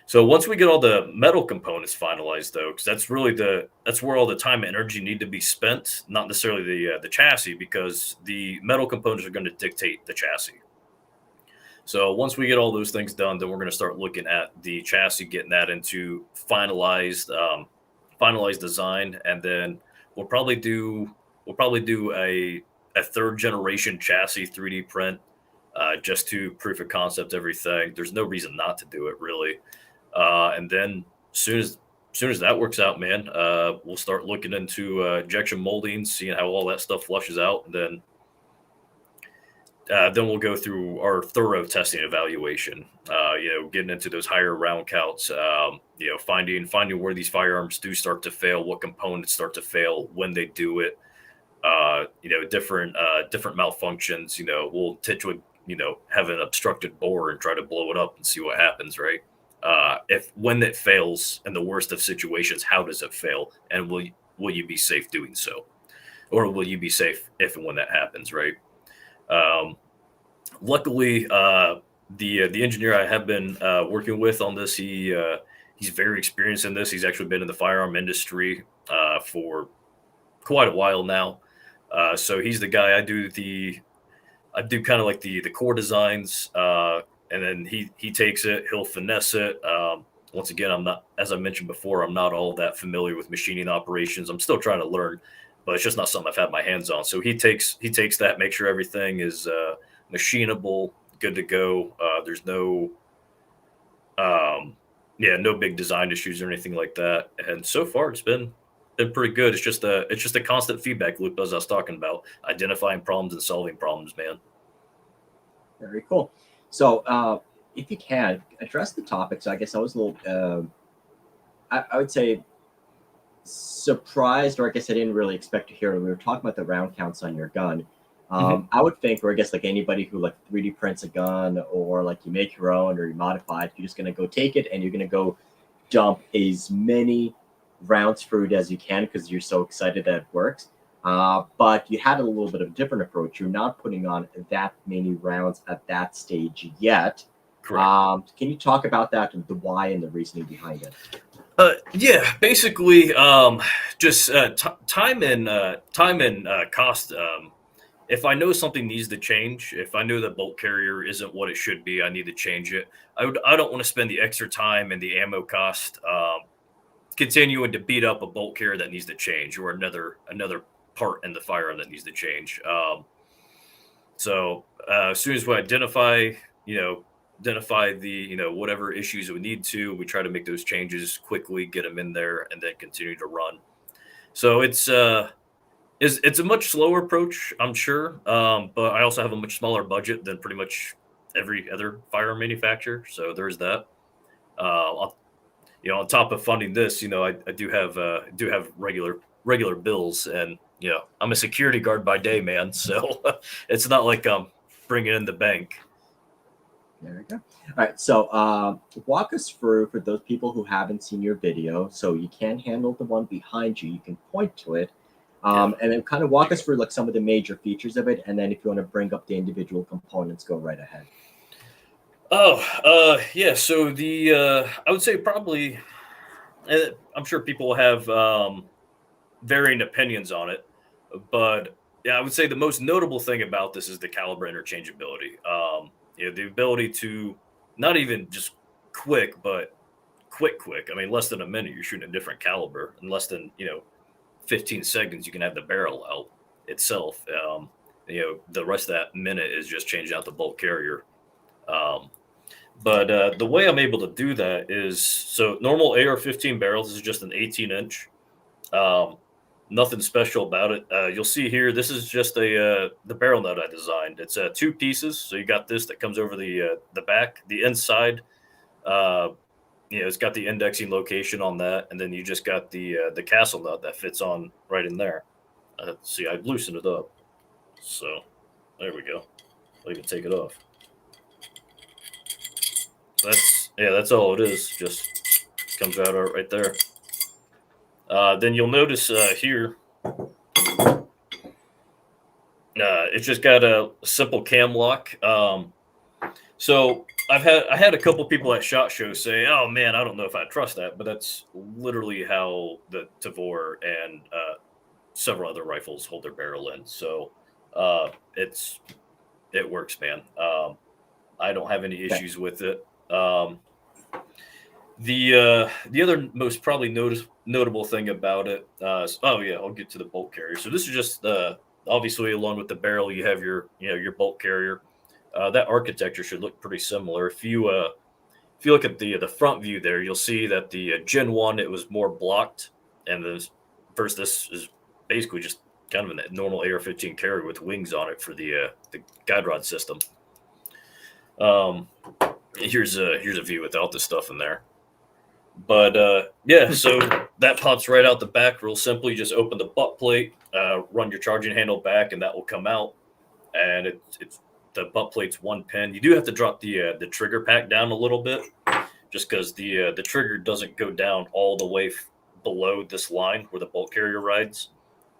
So once we get all the metal components finalized, though, because that's where all the time and energy need to be spent, not necessarily the chassis, because the metal components are going to dictate the chassis. So once we get all those things done, then we're going to start looking at the chassis, getting that into finalized design, and then we'll probably do a third generation chassis 3D print, just to proof of concept everything. There's no reason not to do it, really. And then soon as that works out, man, we'll start looking into injection molding, seeing how all that stuff flushes out, and then we'll go through our thorough testing evaluation. Getting into those higher round counts. Finding where these firearms do start to fail, what components start to fail when they do it. Different malfunctions. We'll have an obstructed bore and try to blow it up and see what happens, right? When it fails in the worst of situations, how does it fail, and will you be safe doing so, or will you be safe if and when that happens, right? Luckily, the engineer I have been working with on this, he's very experienced in this. He's actually been in the firearm industry for quite a while now, so he's the guy. I do kind of like the core designs. And then he takes it, he'll finesse it. Once again, I'm not, as I mentioned before, I'm not all that familiar with machining operations. I'm still trying to learn, but it's just not something I've had my hands on. So he takes that, make sure everything is machinable, good to go. There's no big design issues or anything like that. And so far, it's been pretty good. It's just a constant feedback loop, as I was talking about, identifying problems and solving problems, man. Very cool. So, if you can address the topic, so I guess I was a little, I would say, surprised, or I guess I didn't really expect to hear when we were talking about the round counts on your gun. I would think, or I guess like anybody who like 3D prints a gun, or like you make your own or you modify it, you're just gonna go take it and you're gonna go dump as many rounds through it as you can because you're so excited that it works. But you had a little bit of a different approach. You're not putting on that many rounds at that stage yet. Correct. Can you talk about that and the why and the reasoning behind it? Yeah, basically, just time and cost. If I know something needs to change, if I know the bolt carrier isn't what it should be, I need to change it. I don't want to spend the extra time and the ammo cost continuing to beat up a bolt carrier that needs to change, or another part in the firearm that needs to change. So as soon as we identify the whatever issues we need to, we try to make those changes quickly, get them in there, and then continue to run. So it's a much slower approach, I'm sure, but I also have a much smaller budget than pretty much every other firearm manufacturer. So there's that. On top of funding this, I do have regular bills, and I'm a security guard by day, man. So it's not like I'm bringing in the bank. There we go. All right. So walk us through, for those people who haven't seen your video, so you can handle the one behind you. You can point to it. And then kind of walk us through like some of the major features of it. And then if you want to bring up the individual components, go right ahead. Oh, yeah. So I would say probably I'm sure people have varying opinions on it, but yeah, I would say the most notable thing about this is the caliber interchangeability. The ability to not even just quick, but quick. I mean, less than a minute, you're shooting a different caliber. In less than 15 seconds, you can have the barrel out itself. The rest of that minute is just changing out the bolt carrier. Um, but the way I'm able to do that is so normal AR-15 barrels is just an 18-inch. Um, Nothing special about it. You'll see here. This is just the barrel nut I designed. It's two pieces. So you got this that comes over the back, the inside. Uh, it's got the indexing location on that, and then you just got the castle nut that fits on right in there. See, I've loosened it up. So there we go. I'll even take it off. That's all it is. Just comes out right there. Then you'll notice here, it's just got a simple cam lock. So I had a couple people at SHOT Show say, "Oh man, I don't know if I trust that," but that's literally how the Tavor and several other rifles hold their barrel in. So it works, man. I don't have any issues with it. The other most probably notable thing about it, I'll get to the bolt carrier. So this is just obviously along with the barrel, you have your bolt carrier. That architecture should look pretty similar. If you look at the front view there, you'll see that the Gen 1 it was more blocked, and this is basically just kind of a normal AR-15 carrier with wings on it for the guide rod system. Here's a view without the stuff in there. But so that pops right out the back real simply. Just open the butt plate, run your charging handle back, and that will come out. And it's the butt plate's one pin. You do have to drop the trigger pack down a little bit, just because the trigger doesn't go down all the way below this line where the bolt carrier rides,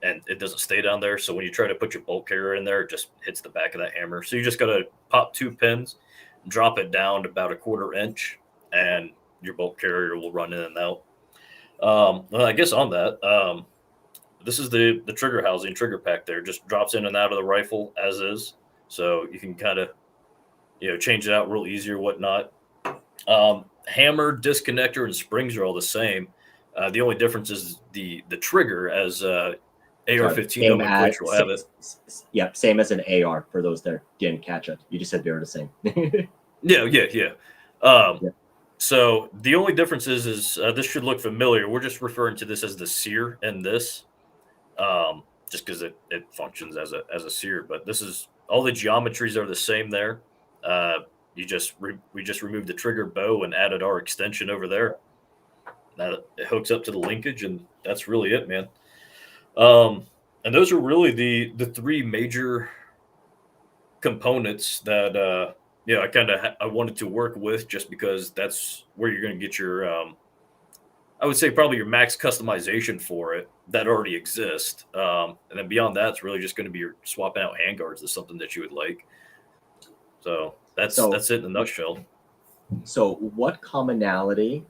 and it doesn't stay down there. So when you try to put your bolt carrier in there, it just hits the back of that hammer. So you just got to pop 2 pins, drop it down about a 1/4 inch, and your bolt carrier will run in and out. Well, I guess on that, this is the trigger housing, trigger pack there. Just drops in and out of the rifle as is. So you can kind of, change it out real easy or whatnot. Hammer, disconnector, and springs are all the same. The only difference is the trigger, as AR-15 nomenclature will have it. Yep, same as an AR for those that didn't catch it. You just said they were the same. Yeah. So the only difference is this should look familiar. We're just referring to this as the sear in this, just because it functions as a sear. But this is all the geometries are the same there. We just removed the trigger bow and added our extension over there. Now it hooks up to the linkage, and that's really it, man. And those are really the 3 major components that I wanted to work with, just because that's where you're going to get your I would say probably your max customization for it that already exists. And then beyond that, it's really just going to be your swapping out handguards is something that you would like. So that's it in a nutshell. So what commonality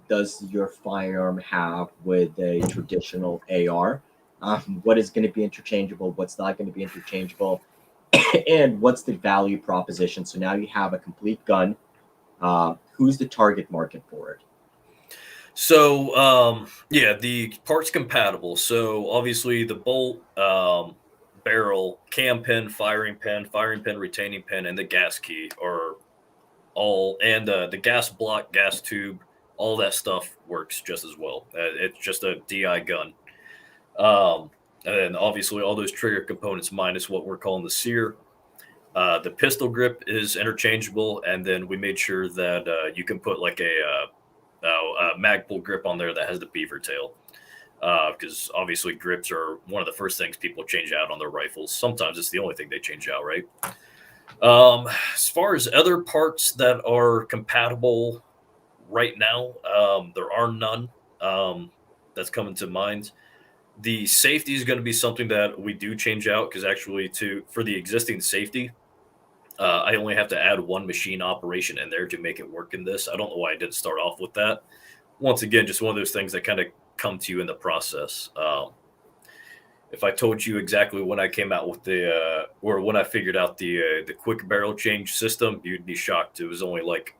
does your firearm have with a traditional AR? What is going to be interchangeable? What's not going to be interchangeable? And what's the value proposition? So now you have a complete gun. Who's the target market for it? So the parts compatible. So obviously the bolt, barrel, cam pin, firing pin, retaining pin, and the gas key are all, and the gas block, gas tube, all that stuff works just as well. It's just a DI gun. And then obviously all those trigger components minus what we're calling the sear. The pistol grip is interchangeable, and then we made sure that you can put like a Magpul grip on there that has the beaver tail, because obviously grips are one of the first things people change out on their rifles. Sometimes it's the only thing they change out, right? As far as other parts that are compatible right now, there are none that's coming to mind. The safety is going to be something that we do change out, because actually for the existing safety, I only have to add 1 machine operation in there to make it work in this. I don't know why I didn't start off with that, once again, just one of those things that kind of come to you in the process. If I told you exactly when I came out with or when I figured out the quick barrel change system, you'd be shocked. It was only like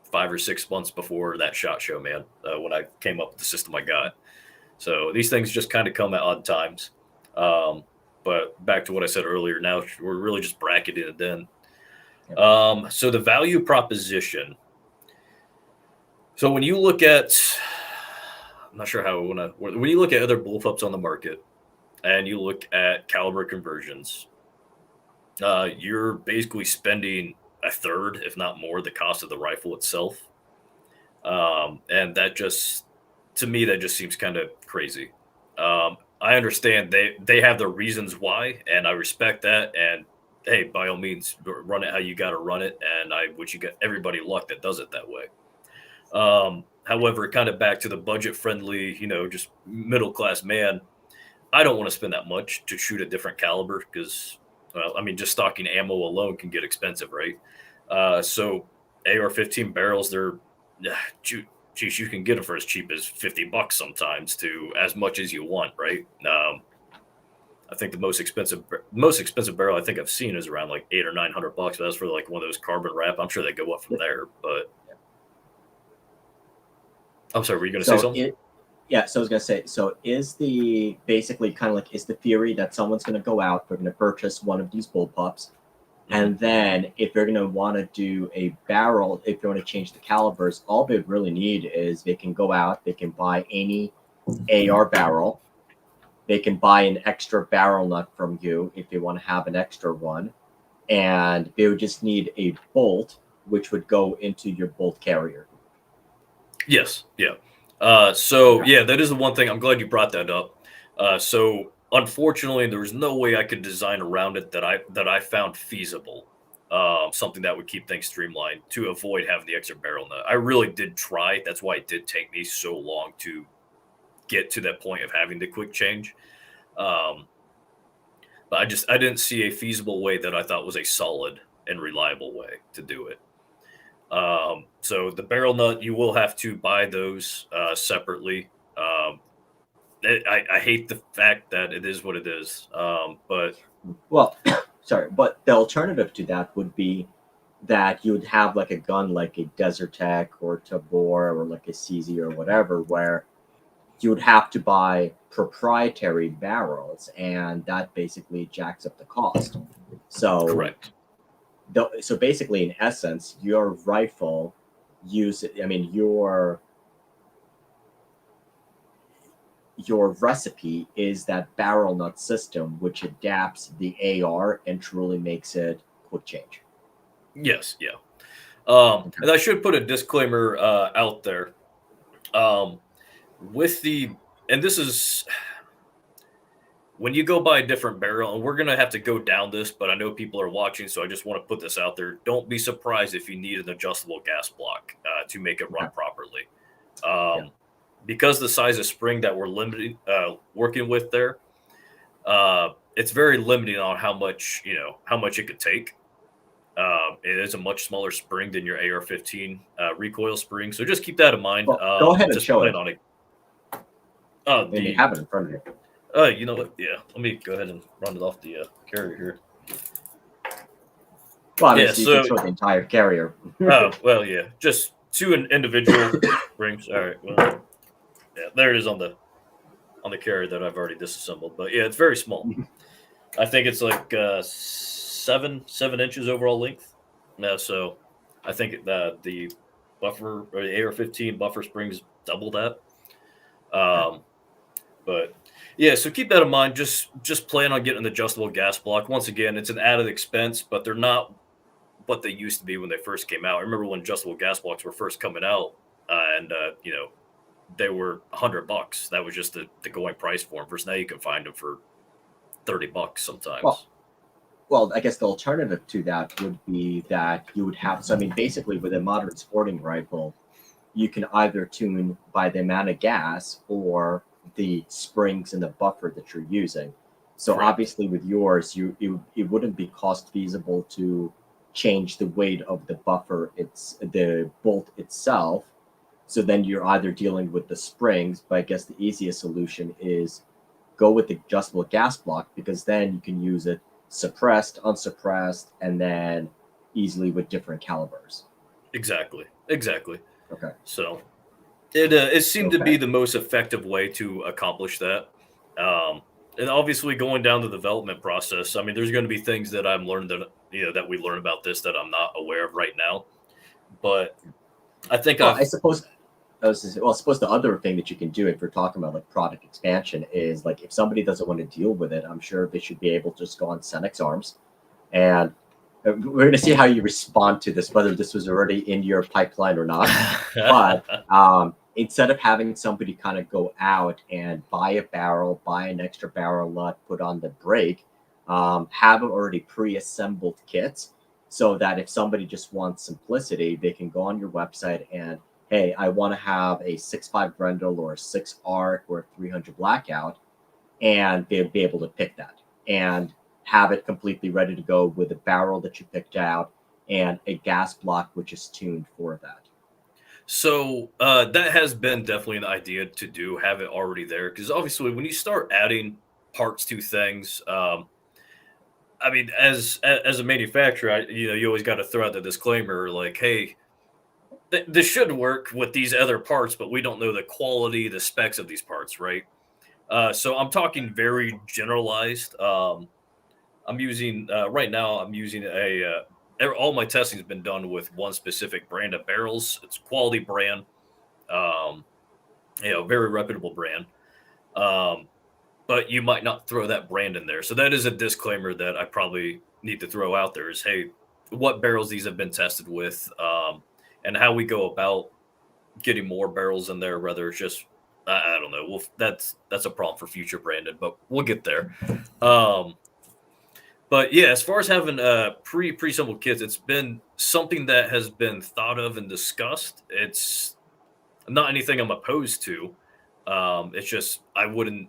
5 or 6 months before that SHOT Show, man, when I came up with the system I got. So these things just kind of come at odd times. But back to what I said earlier, now we're really just bracketing it in. So the value proposition. So when you look at, I'm not sure how I want to, when you look at other bullpups on the market and you look at caliber conversions, you're basically spending a third, if not more, the cost of the rifle itself. And that just, to me, that just seems kind of crazy. I understand they have their reasons why, and I respect that. And hey, by all means, run it how you got to run it. And I wish you got everybody luck that does it that way. However, kind of back to the budget friendly, just middle class man, I don't want to spend that much to shoot a different caliber because, well, I mean, just stocking ammo alone can get expensive, right? So AR-15 barrels, they're, geez, you can get them for as cheap as $50 sometimes to as much as you want, right? I think the most expensive barrel I think I've seen is around like $800 or $900. But that's for like one of those carbon wrap. I'm sure they go up from there, but I'm sorry, were you going to say something? So I was going to say, so is the basically kind of like, is the theory that someone's going to go out, they're going to purchase one of these bullpups, and then if they're going to want to do a barrel, if they want to change the calibers, all they really need is they can go out, they can buy any AR barrel, they can buy an extra barrel nut from you if they want to have an extra one, and they would just need a bolt, which would go into your bolt carrier. Yes. Yeah. That is the one thing. I'm glad you brought that up. So unfortunately, there was no way I could design around it that I found feasible. Something that would keep things streamlined to avoid having the extra barrel nut. I really did try. That's why it did take me so long to get to that point of having the quick change. But I didn't see a feasible way that I thought was a solid and reliable way to do it. So the barrel nut, you will have to buy those separately. I hate the fact that it is what it is. But the alternative to that would be that you would have like a gun like a Desert Tech or Tabor or like a CZ or whatever, where you would have to buy proprietary barrels, and that basically jacks up the cost. So correct. So basically, in essence, your rifle your recipe is that barrel nut system, which adapts the AR and truly makes it quick change. Yes, yeah. And I should put a disclaimer out there. And this is when you go buy a different barrel, and we're going to have to go down this, but I know people are watching, so I just want to put this out there. Don't be surprised if you need an adjustable gas block to make it run properly. Because the size of spring that we're working with there, it's very limiting on how much it could take. It is a much smaller spring than your AR-15 recoil spring, so just keep that in mind. Go ahead and show it. On it. You have it in front of you. You know what? Yeah, let me go ahead and run it off the carrier here. Well, obviously, you can show the entire carrier. Oh, well, yeah, just two individual rings. All right, well, yeah, there it is on the carrier that I've already disassembled. But yeah, it's very small. I think it's like 7 inches overall length. So I think the buffer or the AR-15 buffer springs double that. But yeah, so keep that in mind. Just plan on getting an adjustable gas block. Once again, it's an added expense, but they're not what they used to be when they first came out. I remember when adjustable gas blocks were first coming out, and they were $100. That was just the going price for them. Versus now you can find them for $30 sometimes. Well, I guess the alternative to that would be that you would have. So I mean, basically, with a modern sporting rifle, you can either tune by the amount of gas or the springs and the buffer that you're using. So correct. Obviously with yours, it wouldn't be cost feasible to change the weight of the buffer, the bolt itself, So then you're either dealing with the springs, but I guess the easiest solution is go with the adjustable gas block, because then you can use it suppressed, unsuppressed, and then easily with different calibers. Exactly. Okay. So it seemed to be Okay. the most effective way to accomplish that. Um, and obviously, going down the development process, I mean, there's going to be things that I'm learned that that we learn about this that I'm not aware of right now. But I think Well, I I've suppose I suppose the other thing that you can do if you're talking about like product expansion is like if somebody doesn't want to deal with it, I'm sure they should be able to just go on Senex Arms, and we're going to see how you respond to this, whether this was already in your pipeline or not. But instead of having somebody kind of go out and buy a barrel, buy an extra barrel nut, put on the brake, have already pre-assembled kits, so that if somebody just wants simplicity, they can go on your website and, hey, I want to have a 6.5 Grendel or a 6 arc or a 300 blackout, and they'll be able to pick that and have it completely ready to go with a barrel that you picked out and a gas block which is tuned for that. So that has been definitely an idea to do, have it already there, because obviously when you start adding parts to things, I mean, as a manufacturer, you always got to throw out the disclaimer, like, hey, this should work with these other parts, but we don't know the quality, the specs of these parts, right? So I'm talking very generalized. I'm using right now. I'm using all my testing has been done with one specific brand of barrels. It's a quality brand. Um, very reputable brand. Um, but you might not throw that brand in there. So that is a disclaimer that I probably need to throw out there is, hey, what barrels these have been tested with, and how we go about getting more barrels in there, whether it's just, I don't know. Well, that's a problem for future branded, but we'll get there. Um, but yeah, as far as having pre-assembled kits, it's been something that has been thought of and discussed. It's not anything I'm opposed to. It's just I wouldn't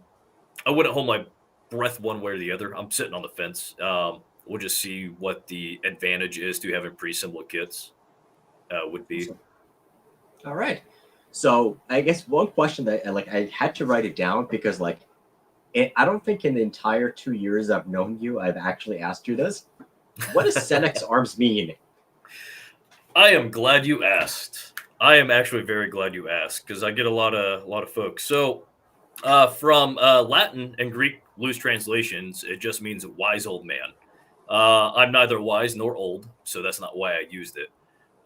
hold my breath one way or the other. I'm sitting on the fence. We'll just see what the advantage is to having pre-assembled kits would be. Awesome. All right. So I guess one question that I had to write it down because I don't think in the entire 2 years I've known you I've actually asked you this. What does Senex Arms mean? I am glad you asked. I am actually very glad you asked because I get a lot of folks. So from Latin and Greek loose translations, it just means wise old man. I'm neither wise nor old, so that's not why I used it.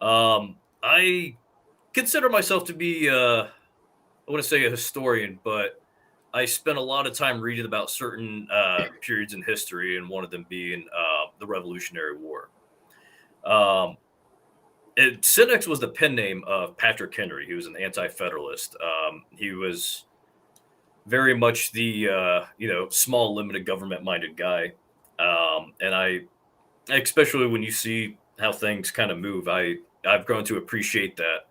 I consider myself to be, I want to say a historian, but I spent a lot of time reading about certain periods in history, and one of them being the Revolutionary War. Um, Senex was the pen name of Patrick Henry. He was an anti-federalist. He was very much the small, limited government-minded guy, and especially when you see how things kind of move, I've grown to appreciate that.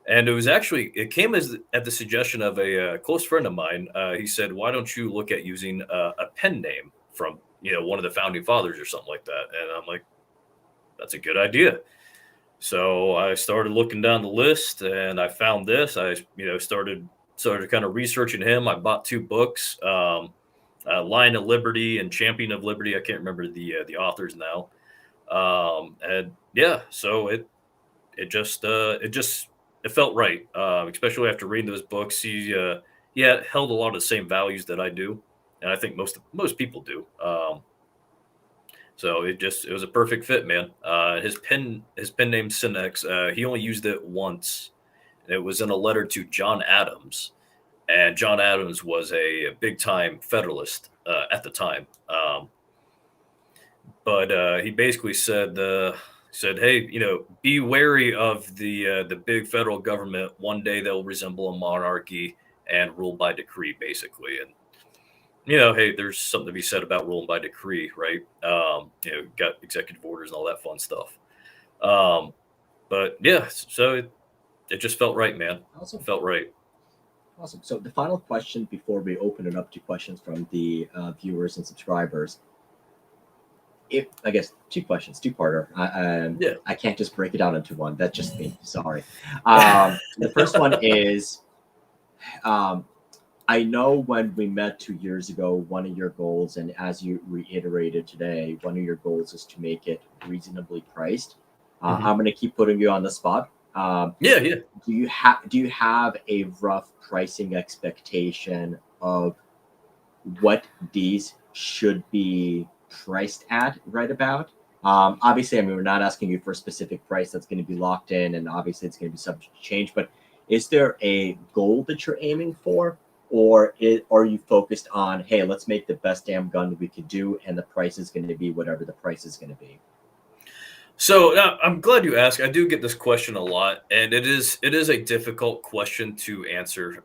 And it came as at the suggestion of a close friend of mine. He said, "Why don't you look at using a pen name from one of the founding fathers or something like that?" And I'm like, "That's a good idea." So I started looking down the list, and I found this. I started kind of researching him. I bought two books, Lion of Liberty and Champion of Liberty. I can't remember the authors now. And yeah, so it felt right, especially after reading those books. He held a lot of the same values that I do, and I think most people do. So it was a perfect fit, man. His pen name Sinex. He only used it once, and it was in a letter to John Adams, and John Adams was a big time Federalist at the time. But he basically said, "Hey, be wary of the big federal government. One day they'll resemble a monarchy and rule by decree, basically." And hey, there's something to be said about ruling by decree, right? Got executive orders and all that fun stuff. Um, but yeah, so it just felt right, man. Awesome. Felt right. Awesome. So the final question before we open it up to questions from the viewers and subscribers if I guess two questions, two-parter. Yeah. I can't just break it down into one. That's just me. Sorry. The first one is, um, I know when we met 2 years ago, one of your goals, and as you reiterated today, one of your goals is to make it reasonably priced. Mhm. I'm going to keep putting you on the spot. Yeah, yeah. Do you have a rough pricing expectation of what these should be priced at right about? Obviously, I mean, we're not asking you for a specific price that's going to be locked in, and obviously it's going to be subject to change, but is there a goal that you're aiming for? Or are you focused on, hey, let's make the best damn gun that we could do, and the price is going to be whatever the price is going to be? So I'm glad you asked. I do get this question a lot, and it is a difficult question to answer.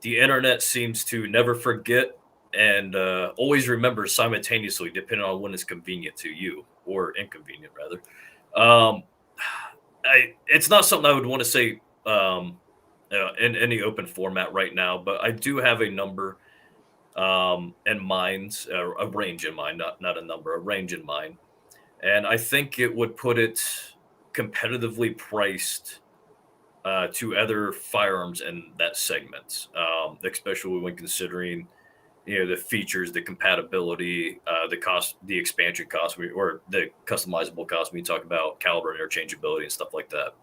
The internet seems to never forget and always remember simultaneously, depending on when it's convenient to you or inconvenient, rather. Um, it's not something I would want to say in any open format right now, but I do have a number in mind, a range in mind, not a number, a range in mind, and I think it would put it competitively priced to other firearms in that segment, especially when considering the features, the compatibility, the cost, the expansion cost, or the customizable cost. When you talk about caliber interchangeability and stuff like that.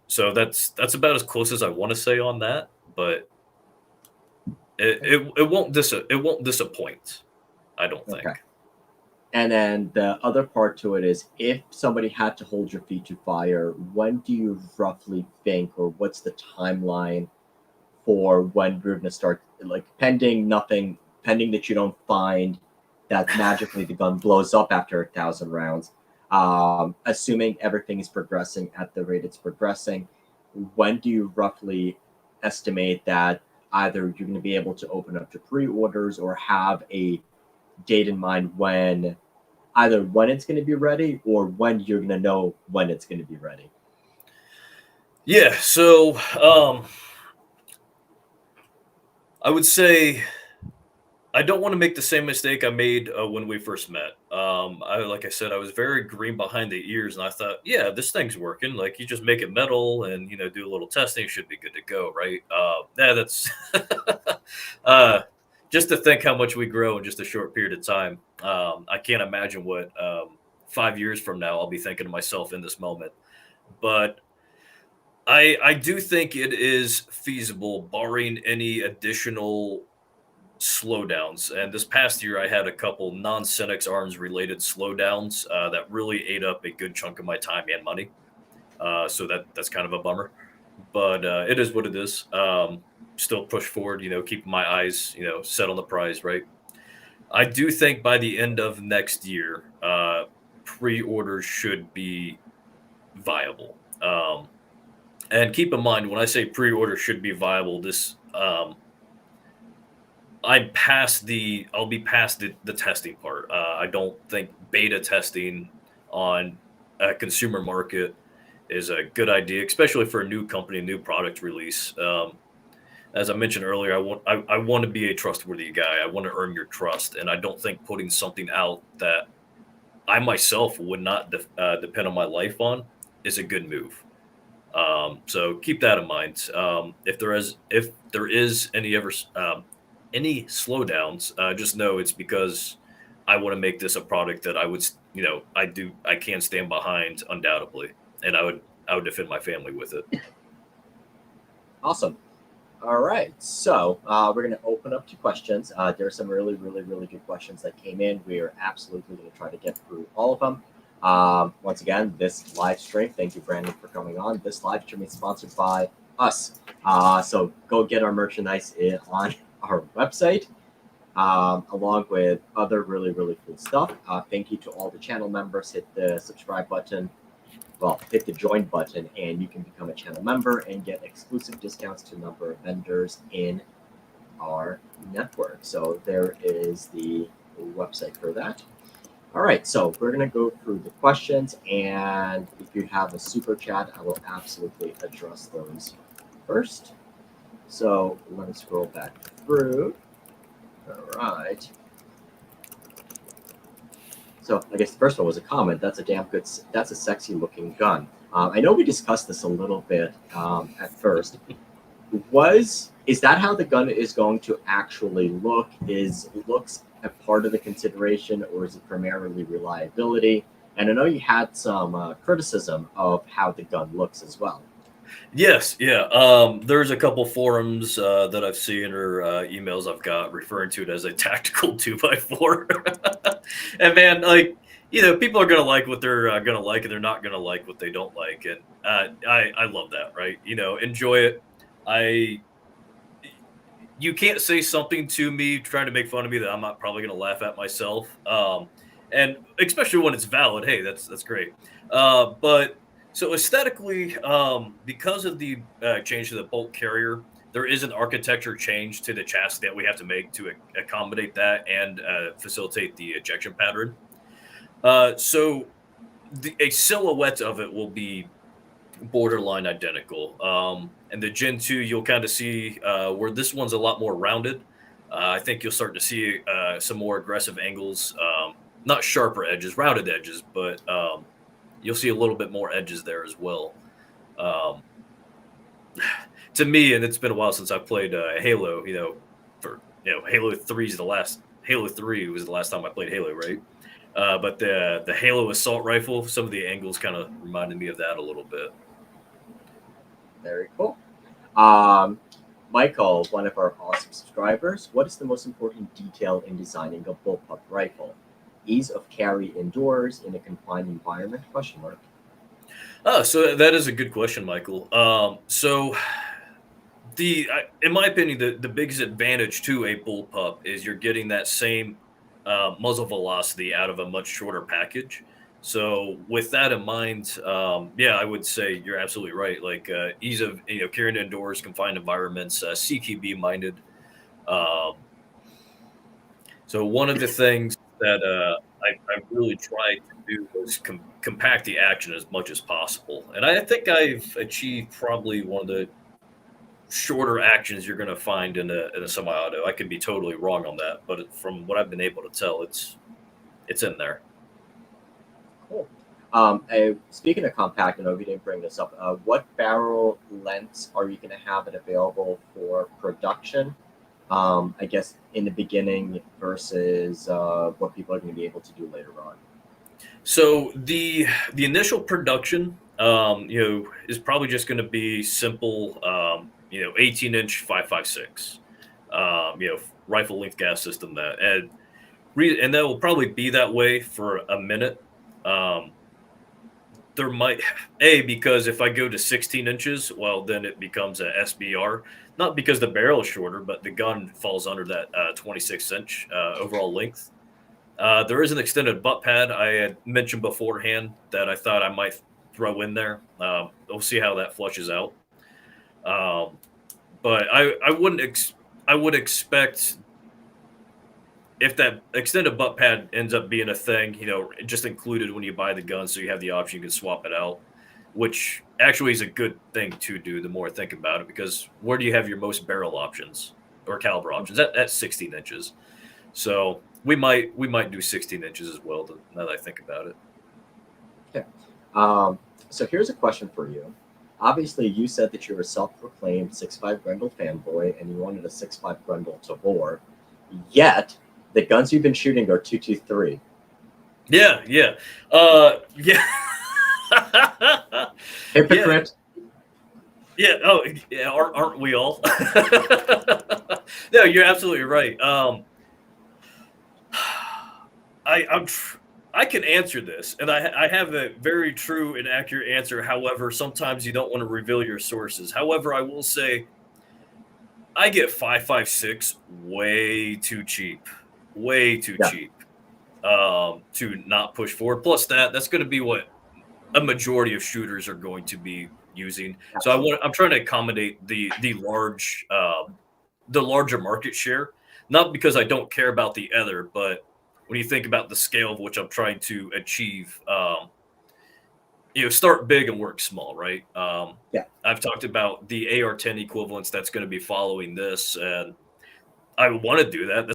So that's about as close as I want to say on that, but it won't disappoint. I don't Okay. think. And then the other part to it is, if somebody had to hold your feet to fire, when do you roughly think, or what's the timeline for when we're going to start, like, pending that you don't find that magically the gun blows up after 1,000 rounds, assuming everything is progressing at the rate it's progressing, when do you roughly estimate that either you're going to be able to open up to pre-orders, or have a date in mind when, either when it's going to be ready, or when you're going to know when it's going to be ready? Yeah. So I would say I don't want to make the same mistake I made when we first met. Like I said, I was very green behind the ears, and I thought, yeah, this thing's working. Like, you just make it metal and do a little testing, it should be good to go, right? Yeah, that's uh, just to think how much we grow in just a short period of time. I can't imagine what 5 years from now I'll be thinking to myself in this moment. But I do think it is feasible, barring any additional slowdowns. And this past year, I had a couple non-Senex Arms related slowdowns that really ate up a good chunk of my time and money. So that's kind of a bummer, but it is what it is. Still push forward, keep my eyes, set on the prize, right? I do think by the end of next year, pre-orders should be viable. And keep in mind, when I say pre-order should be viable, this I'll be past the testing part. I don't think beta testing on a consumer market is a good idea, especially for a new company, new product release. As I mentioned earlier, I want to be a trustworthy guy. I want to earn your trust, and I don't think putting something out that I myself would not depend on my life on is a good move. So keep that in mind. If there is any slowdowns, just know it's because I want to make this a product that I can stand behind undoubtedly, and I would defend my family with it. Awesome. All right, so we're going to open up to questions. There are some really, really, really good questions that came in. We are absolutely going to try to get through all of them. Once again, this live stream, thank you, Brandon, for coming on. This live stream is sponsored by us. So go get our merchandise on our website, along with other really, really cool stuff. Thank you to all the channel members. Hit the subscribe button. Well, hit the join button, and you can become a channel member and get exclusive discounts to a number of vendors in our network. So there is the website for that. All right, so we're going to go through the questions, and if you have a super chat, I will absolutely address those first. So let me scroll back through. All right. So I guess the first one was a comment. That's a damn good. That's a sexy looking gun. I know we discussed this a little bit at first. Is that how the gun is going to actually look? Is looks a part of the consideration, or is it primarily reliability? And I know you had some criticism of how the gun looks as well. Yes, yeah. There's a couple forums that I've seen or emails I've got referring to it as a tactical 2x4. And man, like, people are gonna like what they're gonna like, and they're not gonna like what they don't like, and I love that, right? Enjoy it. I You can't say something to me trying to make fun of me that I'm not probably gonna laugh at myself. And especially when it's valid. Hey, that's great. But so aesthetically, because of the change to the bolt carrier, there is an architecture change to the chassis that we have to make to accommodate that and facilitate the ejection pattern. So a silhouette of it will be borderline identical. And the Gen 2, you'll kind of see where this one's a lot more rounded. I think you'll start to see some more aggressive angles, not sharper edges, rounded edges, but you'll see a little bit more edges there as well. Um, to me, and it's been a while since I played Halo. Halo 3 was the last time I played Halo, right? But the Halo assault rifle, some of the angles kind of reminded me of that a little bit. Very cool. Um, Michael, one of our awesome subscribers, what is the most important detail in designing a bullpup rifle? Ease of carry indoors in a confined environment? Question mark. So that is a good question, Michael. So in my opinion, the biggest advantage to a bullpup is you're getting that same muzzle velocity out of a much shorter package. So with that in mind, yeah, I would say you're absolutely right. Like ease of carrying indoors, confined environments, CQB minded. Um, so one of the things that I really tried to do was compact the action as much as possible, and I think I've achieved probably one of the shorter actions you're going to find in a semi-auto. I could be totally wrong on that, but from what I've been able to tell, it's in there. Cool. Speaking of compact, I know we didn't bring this up. What barrel lengths are you going to have it available for production? I guess in the beginning versus what people are going to be able to do later on. So the initial production, is probably just going to be simple, 18-inch 5.56, rifle length gas system and that will probably be that way for a minute. Um, there might because if I go to 16 inches, well, then it becomes a SBR. Not because the barrel is shorter, but the gun falls under that 26-inch overall length. There is an extended butt pad I had mentioned beforehand that I thought I might throw in there. We'll see how that flushes out. Um, but I would expect if that extended butt pad ends up being a thing, just included when you buy the gun, so you have the option, you can swap it out, which actually is a good thing to do the more I think about it, because where do you have your most barrel options or caliber options? That's 16 inches. So we might do 16 inches as well, now that I think about it. Okay. So here's a question for you. Obviously, you said that you're a self-proclaimed 6.5 Grendel fanboy and you wanted a 6.5 Grendel to bore. Yet, the guns you've been shooting are 223. Yeah. Yeah. Hypocrite. Yeah. Oh, yeah. Aren't we all? No, you're absolutely right. I can answer this, and I have a very true and accurate answer. However, sometimes you don't want to reveal your sources. However, I will say I get 5.56 way too cheap, cheap to not push forward. Plus, that's going to be what a majority of shooters are going to be using. Absolutely. So I'm trying to accommodate the larger market share, not because I don't care about the other, but when you think about the scale of which I'm trying to achieve, start big and work small, right? Yeah. I've talked about the AR-10 equivalents that's going to be following this, and I want to do that.